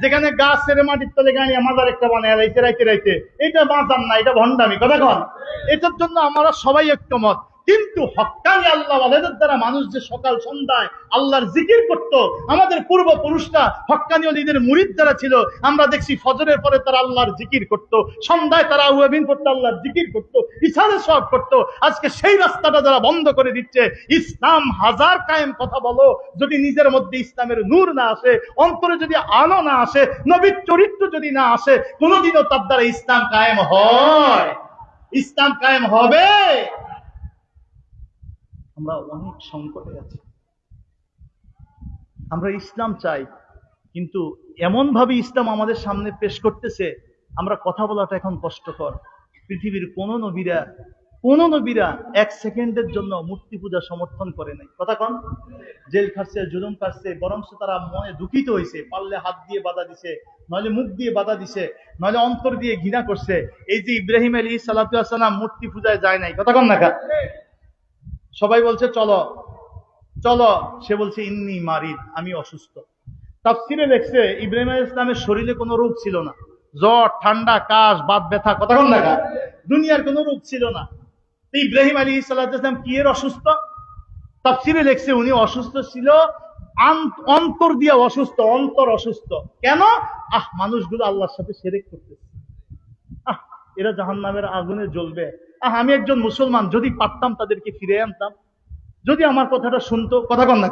যেখানে গাছ ছেড়ে মাটির তলে গাড়িয়া মাজার একটা বানায় রাইতে রাইতে রাইতে, এটা মাজার না, এটা ভণ্ডামি, কথা কন? এটার জন্য আমরা সবাই ঐক্যমত। কিন্তু হক্কানি আল্লাহ ওয়ালাদের দ্বারা মানুষ যে সকাল সন্ধ্যায় আল্লাহর জিকির করত, আমাদের পূর্বপুরুষরা হক্কানি ওলিদের মুরিদ যারা ছিল, আমরা দেখছি ফজরের পরে তারা আল্লাহর জিকির করত, সন্ধ্যায় তারা আউয়াবিন করতো, আল্লাহর জিকির করত, ইশারে সব করত। আজকে সেই রাস্তাটা যারা বন্ধ করে দিচ্ছে, ইসলাম হাজার কায়েম কথা বলো, যদি নিজের মধ্যে ইসলামের নূর না আসে, অন্তরে যদি আলো না আসে, নবীর চরিত্র যদি না আসে, কোনোদিনও তার দ্বারা ইসলাম কায়েম হয়? ইসলাম কায়েম হবে? আমরা অনেক সংকটে আছি। আমরা ইসলাম চাই, কিন্তু এমন ভাবে ইসলাম আমাদের সামনে পেশ করতেছে, আমরা কথা বলাটা এখন কষ্টকর। পৃথিবীর কোন নবীরা এক সেকেন্ডের জন্য মূর্তি পূজা সমর্থন করে নাই, কথা কন? জেল খাটছে, জুলুম কাটছে, বরং তারা মনে দুঃখিত হয়েছে, পারলে হাত দিয়ে বাধা দিছে, নইলে মুখ দিয়ে বাধা দিছে, নইলে অন্তর দিয়ে ঘৃণা করছে। এই যে ইব্রাহিম আলাইহিস সালাতু ওয়াস সালাম মূর্তি পূজায় যায় নাই, কথা কন না? সবাই বলছে চলো চলো, সে বলছে ইন্নী মারিদ, আমি অসুস্থ। তাফসিরে লেখছে ইব্রাহিম আলাইহিস সালামের শরীরে কোনো রোগ ছিল না, জ্বর, ঠান্ডা, কাশ, বাত ব্যথা, কথা কন না? দুনিয়ার কোনো রোগ ছিল না। ইব্রাহিম আলাইহিস সালাতু ওয়াস সালাম কি এর অসুস্থ? তাফসিরে লেখছে উনি অসুস্থ ছিল অন্তর দিয়ে অসুস্থ, অন্তর অসুস্থ। কেন? মানুষগুলো আল্লাহর সাথে শিরক করতেছে, এরা জাহান্নামের আগুনে জ্বলবে। আমি একজন মুসলমান, যদি পারতাম তাদেরকে ফিরে আনতাম, যদি আমার কথাটা শুনতো, কথা কন না?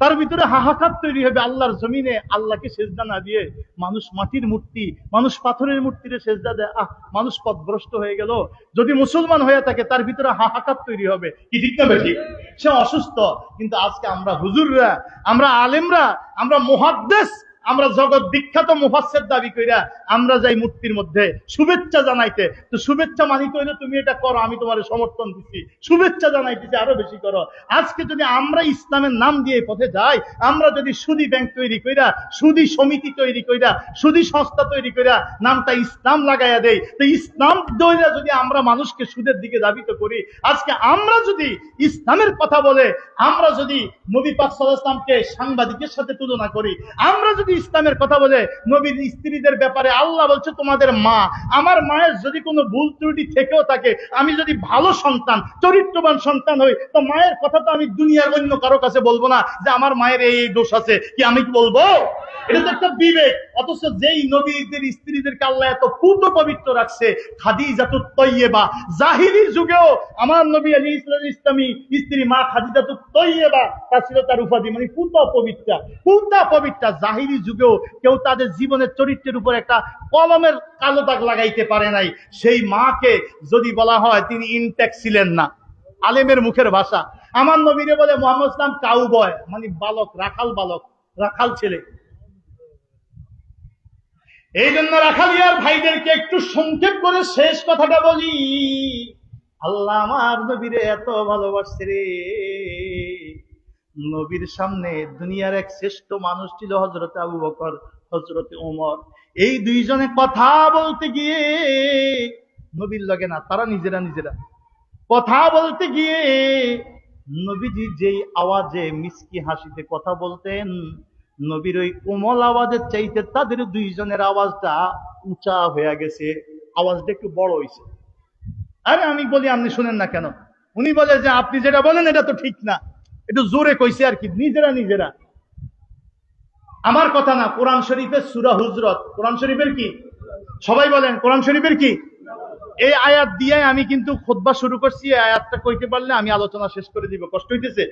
তার ভিতরে হাহাকার তৈরি হবে। আল্লাহর জমিনে আল্লাহকে সেজদা না দিয়ে মানুষ মাটির মূর্তি, মানুষ পাথরের মূর্তিরে সেজদা দেয়, মানুষ পথভ্রষ্ট হয়ে গেল। যদি মুসলমান হয়ে থাকে তার ভিতরে হাহাকার তৈরি হবে, কি ঠিক না বেঠিক? সে অসুস্থ। কিন্তু আজকে আমরা হুজুররা, আমরা আলেমরা, আমরা মুহাদ্দিস, আমরা জগৎ বিখ্যাত মুফাসসির দাবি কইরা আমরা যাই মূর্তির মধ্যে শুভেচ্ছা জানাইতে। তো শুভেচ্ছা মানিতে হইলে তুমি এটা করো, আমি তোমার সমর্থন দিচ্ছি, শুভেচ্ছা জানাইতেছি, আরো বেশি করো। আজকে যদি আমরা ইসলামের নাম দিয়ে পথে যাই, আমরা যদি সুদী ব্যাংক তৈরি কইরা, সুদী সমিতি তৈরি কইরা, সুদী সংস্থা তৈরি কইরা নামটা ইসলাম লাগাইয়া দেই, তো ইসলাম দইরা যদি আমরা মানুষকে সুদের দিকে ধাবিত করি, আজকে আমরা যদি ইসলামের কথা বলে, আমরা যদি নবী পাক সাল্লাল্লাহু আলাইহি ওয়াসাল্লামকে সাংবাদিকের সাথে তুলনা করি, আমরা যদি ইসলামের কথা বলে নবীর স্ত্রীদের ব্যাপারে আল্লাহ বলছে তোমাদের মা, আমার মায়ের যদি কোনো ভুল ত্রুটি থেকেও থাকে, আমি যদি ভালো সন্তান, চরিত্রবান সন্তান হই, তো মায়ের কথা তো আমি দুনিয়ার অন্য কারো কাছে বলবো না যে আমার মায়ের এই দোষ আছে, কি আমি কি বলবো? এটা তো একটা বিবেক। অথচ যেই নবীদের স্ত্রীদেরকে আল্লাহ এত পুত পবিত্র রাখছে, খাদিজাতুত তয়্যিবা, জাহিলির যুগেও আমার নবী আলাইহিস ইসলামী স্ত্রী মা খাদিজাতুত তয়্যিবা, তা ছিল তার উপাধি, মানে পুত পবিত্রা, পুত পবিত্রা। জাহিলি যুগেও কেউ তাদের জীবনের চরিত্রের উপর একটা কলমের কালো দাগ লাগাইতে পারে নাই। সেই মাকে যদি বলা হয় তিনি ইনটেক ছিলেন না, আলেমের মুখের ভাষা, আমার নবীরে বলে মুহাম্মদ ইসলাম কাউবয়, মানে বালক, রাখাল বালক, রাখাল ছেলে। এই জন্য রাখালিয়ার ভাইদেরকে একটু সংক্ষেপ করে শেষ কথাটা বলি। আল্লাহ আমার নবীরে এত ভালোবাসছে রে, নবীর সামনে দুনিয়ার এক শ্রেষ্ঠ মানুষ ছিল হযরত আবু বকর, হযরত ওমর। এই দুইজনে কথা বলতে গিয়ে, নবীর লগে না, তারা নিজেরা কথা বলতে গিয়ে নবীজি যেই আওয়াজে মিষ্টি হাসিতে কথা বলতেন, নবীর ওই কোমল আওয়াজের চাইতে তাদের দুইজনের আওয়াজটা উঁচা হয়ে গেছে, আওয়াজটা একটু বড় হয়েছে। আরে আমি বলি আপনি শুনেন না কেন? উনি বলে যে আপনি যেটা বলেন এটা তো ঠিক না, একটু জোরে কইছে আর কি, নিজেরা। আমার কথা না, কোরআন শরীফের সূরা হুজরাত, কোরআন শরীফের কি? সবাই বলেন কোরআন শরীফের কি? এই আয়াত দিয়ে আমি কিন্তু খুতবা শুরু করছি। এই আয়াতটা কইতে পারলে আমি আলোচনা শেষ করে দিব। কষ্ট হইতেছে?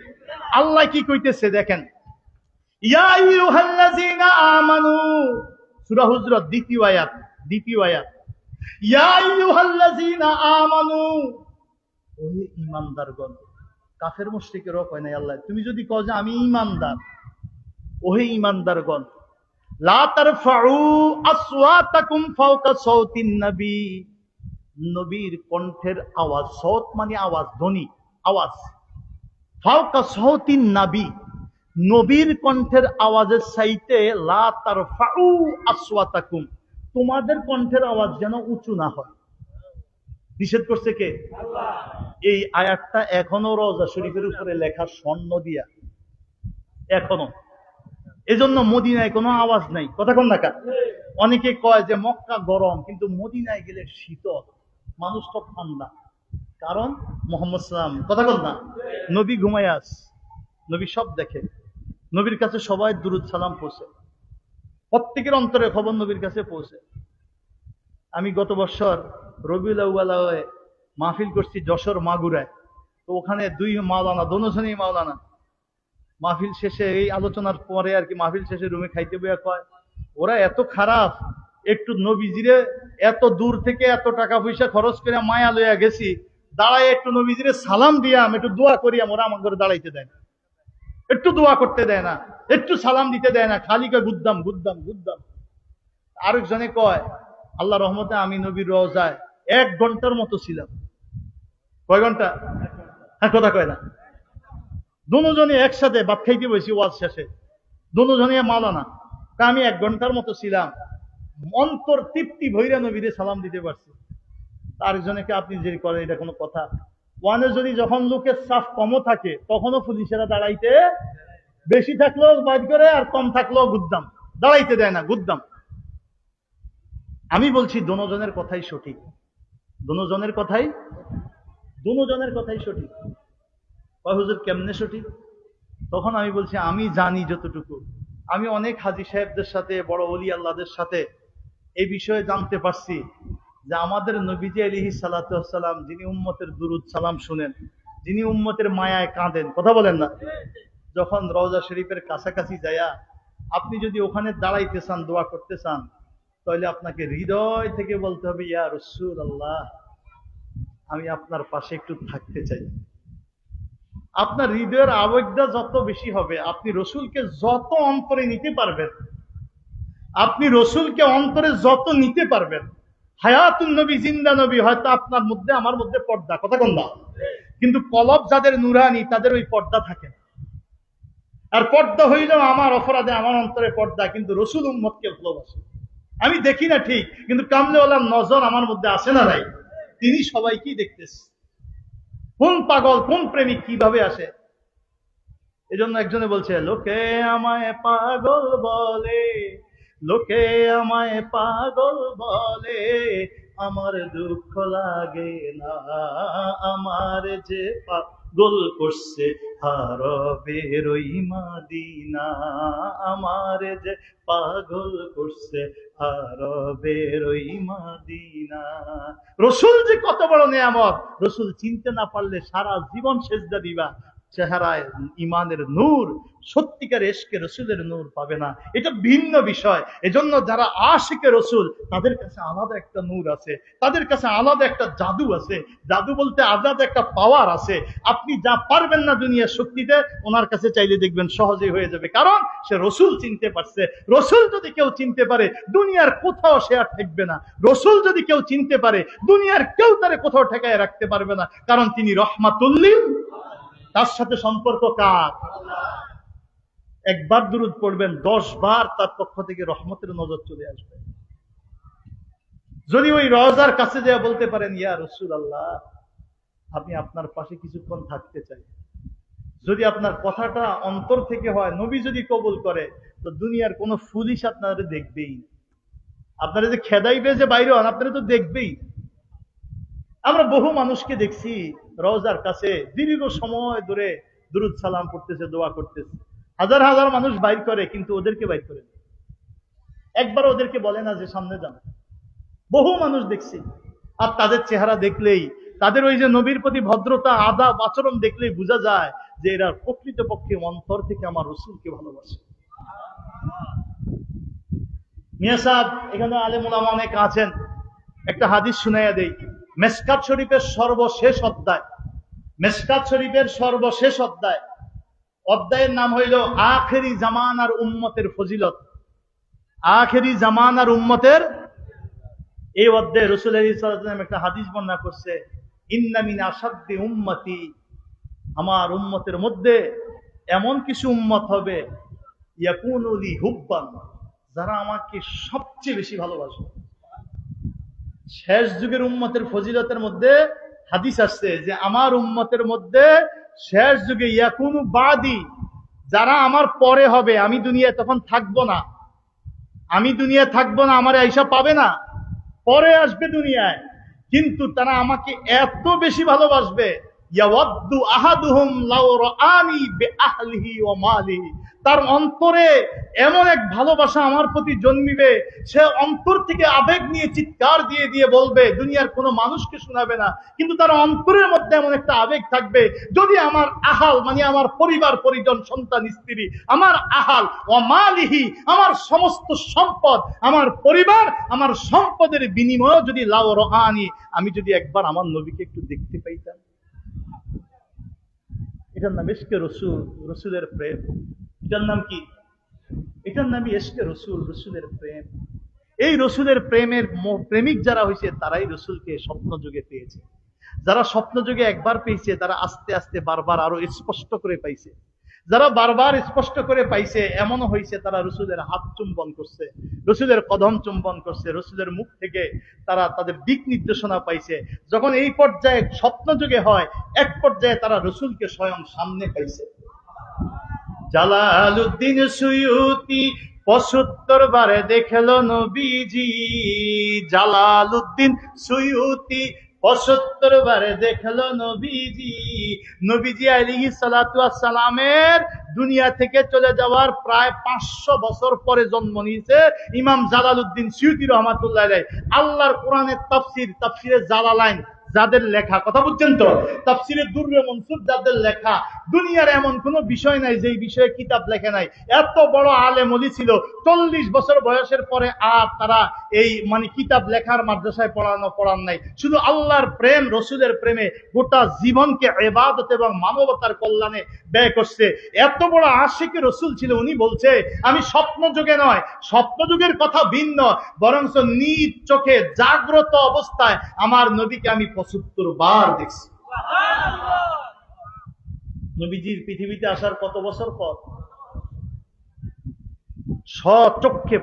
আল্লাহ কি কইতেছে দেখেন, ইয়া আইয়ুহাল্লাযীনা আমানু, সূরা হুজরাত দ্বিতীয় আয়াত। ইয়া আইয়ুহাল্লাযীনা আমানু, ওহে ঈমানদারগণ। কাফের মুশরিকেরও কয় নাই আল্লাহ, তুমি যদি কও যে আমি ঈমানদার, ওহে ঈমানদারগণ, লা তারফাউ আসওয়াতাকুম ফাওকা সাওতিন নবী, নবীর কণ্ঠের আওয়াজ, সওত মানে আওয়াজ, ধ্বনি, আওয়াজ, ফাওকা সাওতিন নবী, নবীর কণ্ঠের আওয়াজের চাইতে লা তারফাউ আসওয়াতাকুম, তোমাদের কণ্ঠের আওয়াজ যেন উঁচু না হয়। নিষেধ করছে কে? আল্লাহ। এই আয়াতটা এখনো রওজা শরীফের উপরে লেখা স্বর্ণ দিয়া, এখনো। এজন্য মদিনায় কোনো আওয়াজ নাই, কথা কোন নাকা। অনেকে কয় যে মক্কা গরম, কিন্তু মদিনায় গেলে শীতল, মানুষ তো ঠান্ডা। কারণ মোহাম্মদ সাল্লাম, কথা কোন না, নবী ঘুমায়াস, নবী সব দেখে, নবীর কাছে সবাই দুরুদ সালাম পৌঁছে, প্রত্যেকের অন্তরে খবর নবীর কাছে পৌঁছে। আমি গত বছর রবিউল আউয়ালে মাহফিল করছি যশোর মাগুরায়। তো ওখানে দুই মাওলানা, দোনোজনই মাওলানা, মাহফিল শেষে এই আলোচনার পরে আর কি, মাহফিল শেষে রুমে খাইতে বইয়া কয়, ওরা এত খারাপ, একটু নবীজিরে এত দূর থেকে এত টাকা পয়সা খরচ করে মায়া লইয়া গেছি, দাঁড়ায় একটু নবীজিরে সালাম দিয়াম, একটু দোয়া করিয়াম, ওরা আমার ঘরে দাঁড়াইতে দেয় না, একটু দোয়া করতে দেয় না, একটু সালাম দিতে দেয় না, খালি কয় গুদ্দাম গুদ্দাম গুদ্দাম। আরেকজনে কয়, আল্লাহ রহমতে আমি নবীর রওজায় 1 ঘন্টার মতো ছিলাম। কয় ঘন্টা? হ্যাঁ, কথা কয় না। দুজনে একসাথে ভাত খাইতে বসি ওয়াজ শেষে, দুজনে মাওলানা, আমি 1 ঘন্টার মতো ছিলাম, অন্তর তৃপ্তি ভৈরা নবীরে সালাম দিতে পারছি। আরেকজনকে আপনি যে করেন এটা কোনো কথা? ওয়ানে যদি যখন লোকের সাফ কমও থাকে তখনও পুলিশেরা দাঁড়াইতে, বেশি থাকলেও বাইর করে আর কম থাকলেও গুদ্দাম, দাঁড়াইতে দেয় না, গুদ্দাম। আমি বলছি দুজনের কথাই সঠিক, দুজনের কথাই সঠিক। হুজুর কেমনে সঠিক? তখন আমি বলছি আমি জানি যতটুকু, আমি অনেক হাজী সাহেবদের সাথে, বড় ওলি আল্লাহদের সাথে এই বিষয়ে জানতে পারছি যে আমাদের নবীজি আলাইহিস সালাতু ওয়াস সালাম, যিনি উম্মতের দুরুদ সালাম শুনেন, যিনি উম্মতের মায়ায় কাঁদেন, কথা বলেন না, যখন রওজা শরীফের কাছাকাছি যায়া আপনি যদি ওখানে দাঁড়াইতে চান, দোয়া করতে চান, তাহলে আপনাকে হৃদয় থেকে বলতে হবে, ইয়া রাসূলুল্লাহ, আমি আপনার পাশে একটু থাকতে চাই। আপনার হৃদয়ের আবেগটা যত বেশি হবে, আপনি রসুলকে যত অন্তরে নিতে পারবেন, আপনি রসুলকে অন্তরে যত নিতে পারবেন, হায়াতুন নবী, জিন্দা নবী, হয়তো আপনার মধ্যে আমার মধ্যে পর্দা, কথা কোন না, কিন্তু কলব যাদের নুরানি তাদের ওই পর্দা থাকে না। আর পর্দা হইলেও আমার অপরাধে আমার অন্তরে পর্দা, কিন্তু রসুল উম্মতকে ভালোবাসে। আমি দেখি না ঠিক, কিন্তু কামলেওয়ালার নজর আমার মধ্যে আসে না নাই, তিনি সবাইকেই দেখতেছে। কোন পাগল, কোন প্রেমিক কিভাবে আসে। এজন্য একজনে বলছে, লোকে আমায় পাগল বলে, লোকে আমায় পাগল বলে, আমার দুঃখ লাগে না, আমার যে পাগল করছে আরবের ওই মাদিনা, আমার যে পাগল করছে আরবের ওই মাদিনা। রসুল যে কত বড় নেয়ামত, রসুল চিনতে না পারলে সারা জীবন সেজদা দিবা, চেহারায় ইমানের নূর, সত্যিকার এশকে রসুলের নূর পাবে না, এটা ভিন্ন বিষয়। এজন্য যারা আশিকে রসুল, তাদের কাছে আলাদা একটা নূর আছে, তাদের কাছে আলাদা একটা জাদু আছে। জাদু বলতে আলাদা একটা পাওয়ার আছে। আপনি যা পারবেন না দুনিয়ার শক্তিতে, ওনার কাছে চাইলে দেখবেন সহজেই হয়ে যাবে, কারণ সে রসুল চিনতে পারছে। রসুল যদি কেউ চিনতে পারে, দুনিয়ার কোথাও সে আর ঠেকবে না। রসুল যদি কেউ চিনতে পারে, দুনিয়ার কেউ তারে কোথাও ঠেকায় রাখতে পারবে না, কারণ তিনি রহমাতুল্লিল, তার সাথে সম্পর্ক কার? একবার দুরুদ পড়বেন, 10 বার তার পক্ষ থেকে রহমতের নজর চলে আসবে। যদি ওই রওজার কাছে যা বলতে পারেন, ইয়া রাসূলুল্লাহ, আমি আপনার পাশে কিছুক্ষণ থাকতে চাই, যদি আপনার কথাটা অন্তর থেকে হয়, নবী যদি কবুল করে, তো দুনিয়ার কোনো পুলিশ আপনারা দেখবেই, আপনারা যে খেদাইবে যে বাইরে হন, আপনারা তো দেখবেই। আমরা বহু মানুষকে দেখছি রওজার কাছে দীর্ঘ সময় ধরে দুরুদ সালাম করতেছে, দোয়া করতেছে, হাজার হাজার মানুষ বাইর করে, কিন্তু ওদেরকে বাইর করে না, একবার ওদেরকে বলে না যে সামনে যান। বহু মানুষ দেখছি, আর তাদের চেহারা দেখলেই, তাদের ওই যে নবীর প্রতি ভদ্রতা, আদব, আচরণ দেখলেই বোঝা যায় যে এরা প্রকৃতপক্ষে অন্তর থেকে আমার রসুলকে ভালোবাসে। মিয়া সাহেব, এখানে আলেম ওলামা অনেক আছেন, একটা হাদিস শুনাইয়া দেই। মেশকাত শরীফের সর্বশেষ অধ্যায়, মেশকাত শরীফের সর্বশেষ অধ্যায়, অধ্যায়ের নাম হইল আখেরি জামানার উম্মতের ফজিলত। আখেরি জামানার উম্মতের, এই অধ্যায়ে রাসূল সাল্লাল্লাহু আলাইহি ওয়াসাল্লাম একটা হাদিস বর্ণনা করছে, ইন্না মিন আসাদ্দি উম্মতি, আমার উম্মতের মধ্যে এমন কিছু উম্মত হবে, ইয়াকুনু লি হুব্বান, যারা আমাকে সবচেয়ে বেশি ভালোবাসে। শেষ যুগের উম্মতের ফজিলতের মধ্যে হাদিস আসছে যে আমার উম্মতের মধ্যে শেষ যুগে ইয়াকুনু বাদি, যারা আমার পরে হবে, আমি দুনিয়ায় তখন থাকবো না, আমার আইসা পাবে না, পরে আসবে দুনিয়ায়, কিন্তু তারা আমাকে এত বেশি ভালোবাসবে, ইয়াওয়াদ্দু আহাদুহুম লাউ রাআনি বিআহলিহি ওয়া মালিহি, তার অন্তরে এমন এক ভালোবাসা আমার প্রতি জন্মিবে, সে অন্তর থেকে আবেগ নিয়ে চিৎকার দিয়ে দিয়ে বলবে, দুনিয়ার কোনো মানুষকে শোনাবে না, কিন্তু তার অন্তরের মধ্যে এমন একটা আবেগ থাকবে, যদি আমার আহাল মানে আমার পরিবার পরিজন সন্তান স্ত্রী, আমার আহাল ওয়া মালিহি আমার সমস্ত সম্পদ, আমার পরিবার আমার সম্পদের বিনিময়ে যদি লাউ রাআনি আমি যদি একবার আমার নবীকে একটু দেখতে পাইতাম। এটার নাম ইশকে রসুল, রসুলের প্রেম। এটার নাম কি? এটার নামই ইশকে রসুল, রসুলের প্রেম। এই রসুলের প্রেমের প্রেমিক যারা হয়েছে তারাই রসুলকে স্বপ্ন যুগে পেয়েছে। যারা স্বপ্ন যুগে একবার পেয়েছে তারা আস্তে আস্তে বারবার আরো স্পষ্ট করে পাইছে। যারা বারবার স্পষ্ট করে পাইছে, এমনও হয়েছে তারা রসুলের হাত চুম্বন করছে, রসুলের কদম চুম্বন করছে, রসুলের মুখ থেকে তারা তাদের দিক নির্দেশনা পাইছে। যখন এই পর্যায়ে স্বপ্ন যুগে হয়, এক পর্যায়ে তারা রসুলকে স্বয়ং সামনে পাইছে। জালালউদ্দিন সুয়ুতি ৭৫ বারে দেখল নবীজি, জালালউদ্দিন সুয়ুতি ৭৫ বারে দেখল নবীজি। নবীজি আলাইহিস সালাতু ওয়াস সালামের দুনিয়া থেকে চলে যাওয়ার প্রায় ৫০০ বছর পরে জন্ম নিয়েছে ইমাম জালালউদ্দিন সুয়ুতি রহমাতুল্লাহ আলাইহি। আল্লাহর কোরআনের তাফসীর, তাফসীরে জালালাইন যাদের লেখা, কথা বুঝছেন তো, তাফসীরে দুররে মনসুর যাদের লেখা, দুনিয়ার এমন কোন বিষয় নাই যে বিষয়ে কিতাব লেখে নাই। এত বড় আলেম ওলি ছিল, ৪০ বছর বয়সের পরে আর তারা এই মানে কিতাব লেখার মাদ্রাসায় পড়ান নাই। শুধু আল্লাহর প্রেম, রসুলের প্রেমে গোটা জীবনকে ইবাদত এবং মানবতার কল্যাণে ব্যয় করছে। এত বড় আশিক রসুল ছিল, উনি বলছে আমি স্বপ্ন যুগে নয়, স্বপ্ন যুগের কথা ভিন্ন, বরঞ্চ নিজ চোখে জাগ্রত অবস্থায় আমার নবীকে আমি ৭৫ বার দেখছি। নবীজির পৃথিবীতে আসার কত বছর পর? স্বচক্ষে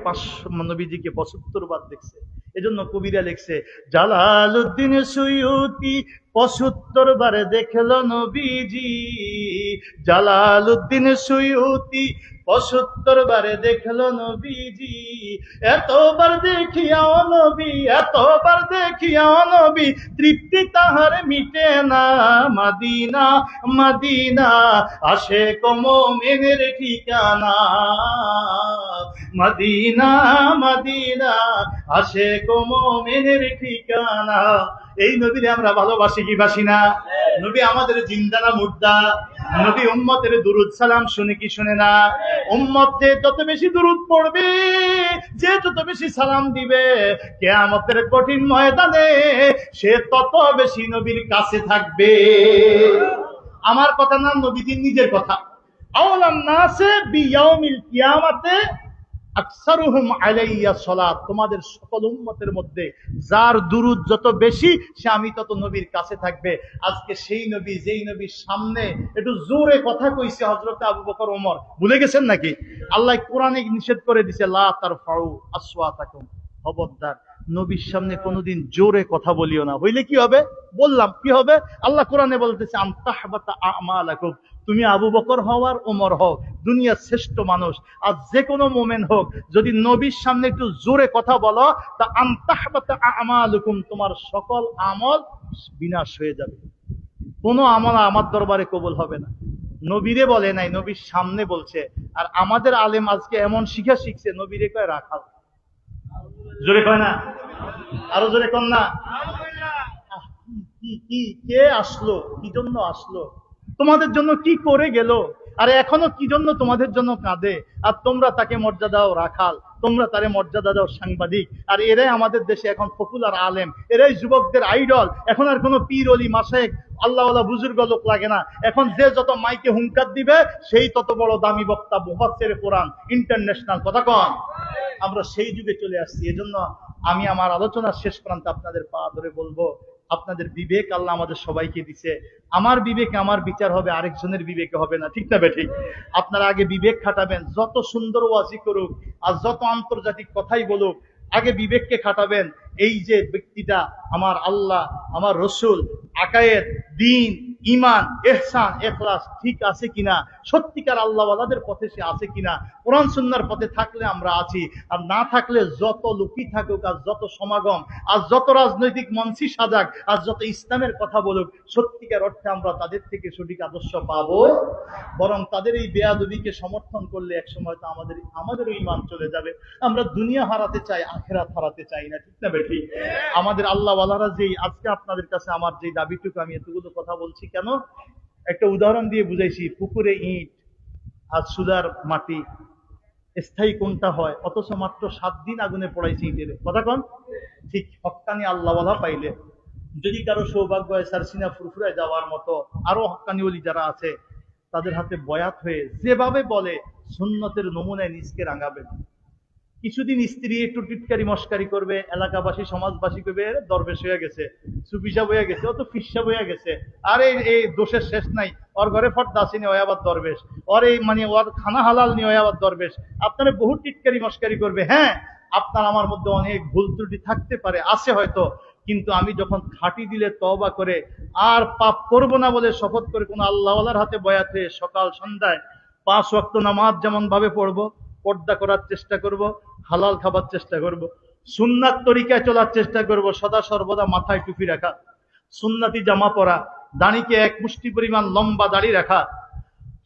নবীজিকে ৭৫ বার দেখছে। এজন্য কবিরা লিখছে, জালালউদ্দিন সুয়ুতি ৭৫ বারে দেখল নবীজি, জালালউদ্দিন সুয়ুতি ৭৫ বারে দেখল নবীজি। এতবার দেখিয়াও নবী, এতবার দেখিয়াও নবী, তৃপ্তি তাহার মিটে না, মদিনা মদিনা আশিক মুমিনের ঠিকানা, মদিনা মদিনা আশিক মুমিনের ঠিকানা। এই নবীরে আমরা ভালোবাসি কি বাসি না? নবী আমাদের জিন্দা না মুর্দা? নবী উম্মতের দুরুদ সালাম শুনে কি শুনে না? উম্মত যে যত বেশি দুরুদ পড়বে, যে যত বেশি সালাম দিবে, কিয়ামতের কঠিন ময়দানে সে তত বেশি নবীর কাছে থাকবে। আমার কথা না, নবীজির নিজের কথা। আওলান নাসে বিয়াউমিল কিয়ামাতে আকসারুহুম আলাইয়া সালাত, তোমাদের সকল উম্মতের মধ্যে যার দুরুদ যত বেশি সে আমি তত নবীর কাছে থাকবে। আজকে সেই নবী, যেই নবীর সামনে একটু জোরে কথা কইছে হযরত আবু বকর ওমর, ভুলে গেছেন নাকি? আল্লাহ কোরআনে নিষেধ করে দিয়েছে, লা তারফাউ আসওয়াতাকুম, খবরদার নবীর সামনে কোনোদিন জোরে কথা বলিও না। হইলে কি হবে? বললাম কি হবে? আল্লাহ কোরআনে বলতেছে, আনতাহবাতা আমালাকুম, তুমি আবু বকর হও আর ওমর হও, দুনিয়ার শ্রেষ্ঠ মানুষ আর যে কোনো মোমেন হোক, যদি নবীর সামনে একটু জোরে কথা বলো, তা আনতাহবাতা আমালুকুম, তোমার সকল আমল বিনাশ হয়ে যাবে। কোনো আমল আমার দরবারে কবুল হবে না। নবীরে বলে নাই, নবীর সামনে বলছে। আর আমাদের আলেম আজকে এমন শিখা শিখছে, নবীরে কয় রাখাল। জোরে কয় না? আরো জোরে কন না। কে আসলো? কি জন্য আসলো? তোমাদের জন্য কি করে গেল? আরে এখনো কি জন্য তোমাদের জন্য কাঁদে? আর তোমরা তাকে মর্যাদা দাও রাখাল, তোমরা তারে মর্যাদা দাও সাংবাদিক। আর এরাই আমাদের দেশে এখন পপুলার আলেম, এরাই যুবকদের আইডল। এখন আর কোনো পীর অলি মাশায়েখ আল্লাহওয়ালা বুজুর্গ লোক লাগে না। এখন যে যত মাইকে হুঙ্কার দিবে সেই তত বড় দামি বক্তা, মুফাসসিরে কোরআন, ইন্টারন্যাশনাল। কথা কন? আমরা সেই যুগে চলে আসছি। এজন্য আমি আমার আলোচনার শেষ প্রান্তে আপনাদের পা ধরে বলবো, আপনাদের বিবেক আল্লাহ আমাদের সবাইকে দিছে। আমার বিবেকে আমার বিচার হবে, আরেকজনের বিবেকে হবে না। ঠিক না বেঠিক? আপনারা আগে বিবেক খাটাবেন। যত সুন্দর ওয়াজি করুক আর যত আন্তর্জাতিক কথাই বলুক, আগে বিবেককে খাটাবেন। এই যে ব্যক্তিটা আমার আল্লাহ, আমার রসুল, আকায়েদ, দ্বীন, ঈমান, ইহসান, ইখলাস ঠিক আছে কিনা, সত্যিকার আল্লাহওয়ালাদের পথে সে আছে কিনা, কোরআন সুন্নাহর পথে থাকলে আমরা আছি, আর না থাকলে যত লোকই থাকুক, আর যত সমাগম, আর যত রাজনৈতিক মঞ্চই সাজাক, আর যত ইসলামের কথা বলুক, সত্যিকার অর্থে আমরা তাদের থেকে সঠিক আদর্শ পাবো। বরং তাদের এই বেয়াদবিকে সমর্থন করলে একসময় তো আমাদেরও ঈমান চলে যাবে। আমরা দুনিয়া হারাতে চাই, আখিরাত হারাতে চাই না, ঠিক না বেঠিক? আমাদের আল্লাহওয়ালারা যেই, আজকে আপনাদের কাছে আমার যে দাবিটুকু, আমি এতগুলো কথা বলছি কেন, একটা উদাহরণ দিয়ে বুঝাইছি। পুকুরে ইট আর সুদার মাটি স্থায়ী কোনটা হয়? অথচ মাত্র 7 দিন আগুনে পড়াইছে ইটের কথা কন। ঠিক হক্কানি আল্লাহওয়ালা পাইলে, যদি কারো সৌভাগ্য হয় সারসিনা ফুরফুরায় যাওয়ার মতো আরো হক্কানি ওলি যারা আছে, তাদের হাতে বয়াত হয়ে যেভাবে বলে সুন্নতের নমুনায় নিজকে রাঙাবেন। কিছুদিন স্ত্রী একটু টিটকারি মস্কারি করবে, এলাকাবাসী সমাজবাসী করবে দরবেশ হয়ে গেছে, সুফিসাব হয়ে গেছে, অত ফিসাব হয়ে গেছে, আর এই দোষের শেষ নাই, ওর ঘরে ফর্দা আসেনি ওই আবার দরবেশ, ওর এই মানে ওর খানা হালাল নিয়ে ওই আবার দরবেশ, আপনারা বহু টিটকারি মস্কারি করবে। হ্যাঁ, আপনার আমার মধ্যে অনেক ভুল ত্রুটি থাকতে পারে, আছে হয়তো, কিন্তু আমি যখন খাঁটি দিলে তওবা করে আর পাপ করব না বলে শপথ করে কোন আল্লাহওয়ালার হাতে বয়াত হয়ে সকাল সন্ধ্যায় 5 ওয়াক্ত নামাজ যেমন ভাবে পড়বো, পর্দা করার চেষ্টা করব, হালাল খাবার চেষ্টা করব, সুন্নাত তরিকায় চলার চেষ্টা করব, সদা সর্বদা মাথায় টুপি রাখা, সুন্নাতি জামা পরা, দাড়িকে এক মুষ্টি পরিমাণ লম্বা দাড়ি রাখা,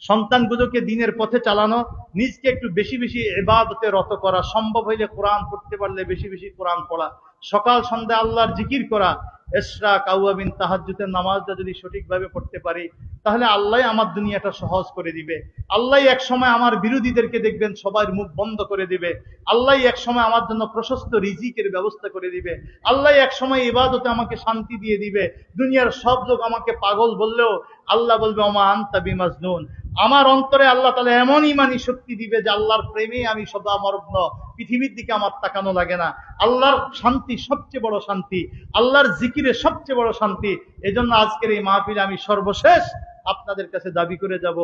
সন্তানগুলোকে দিনের পথে চালানো, নিজকে একটু বেশি বেশি ইবাদতে রত করা, সম্ভব হইলে কোরআন পড়তে পারলে বেশি বেশি কোরআন পড়া, সকাল সন্ধ্যা আল্লাহর জিকির করা, ইশরাক, আওয়াবিন, তাহাজ্জুদের নামাজটা যদি সঠিকভাবে পড়তে পারি, তাহলে আল্লাহ আমার দুনিয়াটা সহজ করে দিবে। আল্লাহ এক সময় আমার বিরোধীদেরকে দেখবেন সবার মুখ বন্ধ করে দিবে। আল্লাহ এক সময় আমার জন্য প্রশস্ত রিজিকের ব্যবস্থা করে দিবে। আল্লাহ এক সময় ইবাদতে আমাকে শান্তি দিয়ে দিবে। দুনিয়ার সব লোক আমাকে পাগল বললেও আল্লাহ বলবে ওমা আনতা বিমাজনুন। আমার অন্তরে আল্লাহ তাআলা এমন ঈমানি শক্তি দিবে যে আল্লাহর প্রেমে আমি সদা মগ্ন, পৃথিবীর দিকে আমার তাকানো লাগে না। আল্লাহর শান্তি সবচেয়ে বড় শান্তি, আল্লাহর জিকিরে সবচেয়ে বড় শান্তি। এজন্য আজকের এই মাহফিলে আমি সর্বশেষ আপনাদের কাছে দাবি করে যাব,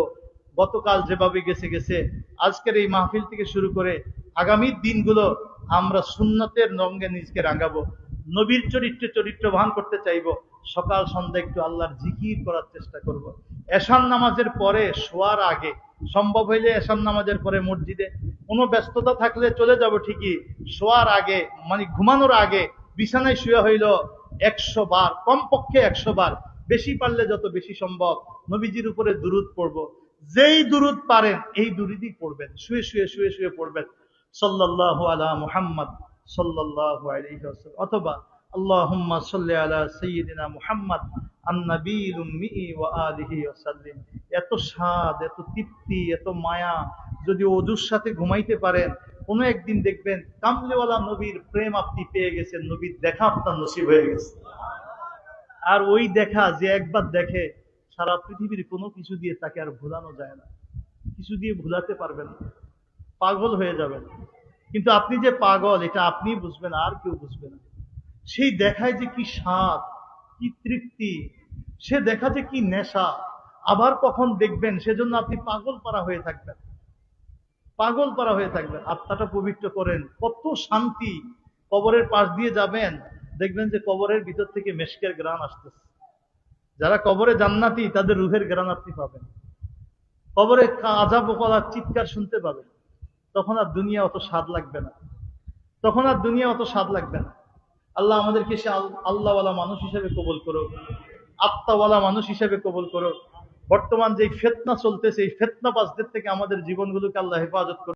গতকাল যেভাবে গেছে গেছে, আজকের এই মাহফিল থেকে শুরু করে আগামী দিনগুলো আমরা সুন্নতের রঙে নিজকে রাঙাবো, নবীর চরিত্রে চরিত্রবান করতে চাইবো, সকাল সন্ধ্যা একটু আল্লাহর জিকির করার চেষ্টা করব। এশান নামাজের পরে শোয়ার আগে, সম্ভব হইলে এশান নামাজের পরে মসজিদে, কোনো ব্যস্ততা থাকলে চলে যাব ঠিকই, শোয়ার আগে মানে ঘুমানোর আগে বিছানায় শুয়ে হইল 100 বার, কমপক্ষে 100 বার, বেশি পারলে যত বেশি সম্ভব নবীজির উপরে দুরূদ পড়ব। যেই দুরূদ পারেন এই দুরূদই পড়বেন, শুয়ে শুয়ে শুয়ে শুয়ে পড়বেন, সাল্লাল্লাহু আলা মুহাম্মদ সাল্লাল্লাহু আলাইহি ওয়াসাল্লাম, অথবা আল্লাহুম্মা সাল্লি আলা সাইয়্যিদিনা মুহাম্মদ আন-নবিয়্যিল উম্মি ওয়া আলিহি ওয়াসাল্লিম। এত স্বাদ, এত তৃপ্তি, এত মায়া যদি ওযুর সাথে ঘুমাইতে পারেন, কোনো একদিন দেখবেন কামলিওয়ালা নবীর প্রেম আপনি পেয়ে গেছেন, নবীর দেখা আপনার নসিব হয়ে গেছে। আর ওই দেখা যে একবার দেখে, সারা পৃথিবীর কোনো কিছু দিয়ে তাকে আর ভুলানো যায় না, কিছু দিয়ে ভুলাতে পারবেন না, পাগল হয়ে যাবেন। কিন্তু আপনি যে পাগল এটা আপনি বুঝবেন, আর কেউ বুঝবে না। সেই দেখায় যে কি স্বাদ, কি তৃপ্তি, সে দেখা যে কি নেশা, আবার কখন দেখবেন, সেজন্য আপনি পাগল পারা হয়ে থাকবেন, পাগল পারা হয়ে থাকবেন। আত্মাটা পবিত্র করেন, কত শান্তি। কবরের পাশ দিয়ে যাবেন, দেখবেন যে কবরের ভিতর থেকে মেশকের ঘ্রাণ আসতেছে। যারা কবরে জান্নাতি তাদের রুহের ঘ্রাণ আপনি পাবেন। কবরে আযাব ও কলার চিৎকার শুনতে পাবেন। তখন আর দুনিয়া অত স্বাদ লাগবে না, তখন আর দুনিয়া অত স্বাদ লাগবে না। আল্লাহ আমাদেরকে সে আল্লাহওয়ালা মানুষ হিসেবে কবুল করো, আত্মাওয়ালা মানুষ হিসেবে কবুল করো। বর্তমান যে ফিতনা চলতেছে, এই ফিতনাবাজদের থেকে আমাদের জীবনগুলোকে আল্লাহ হেফাজত করো।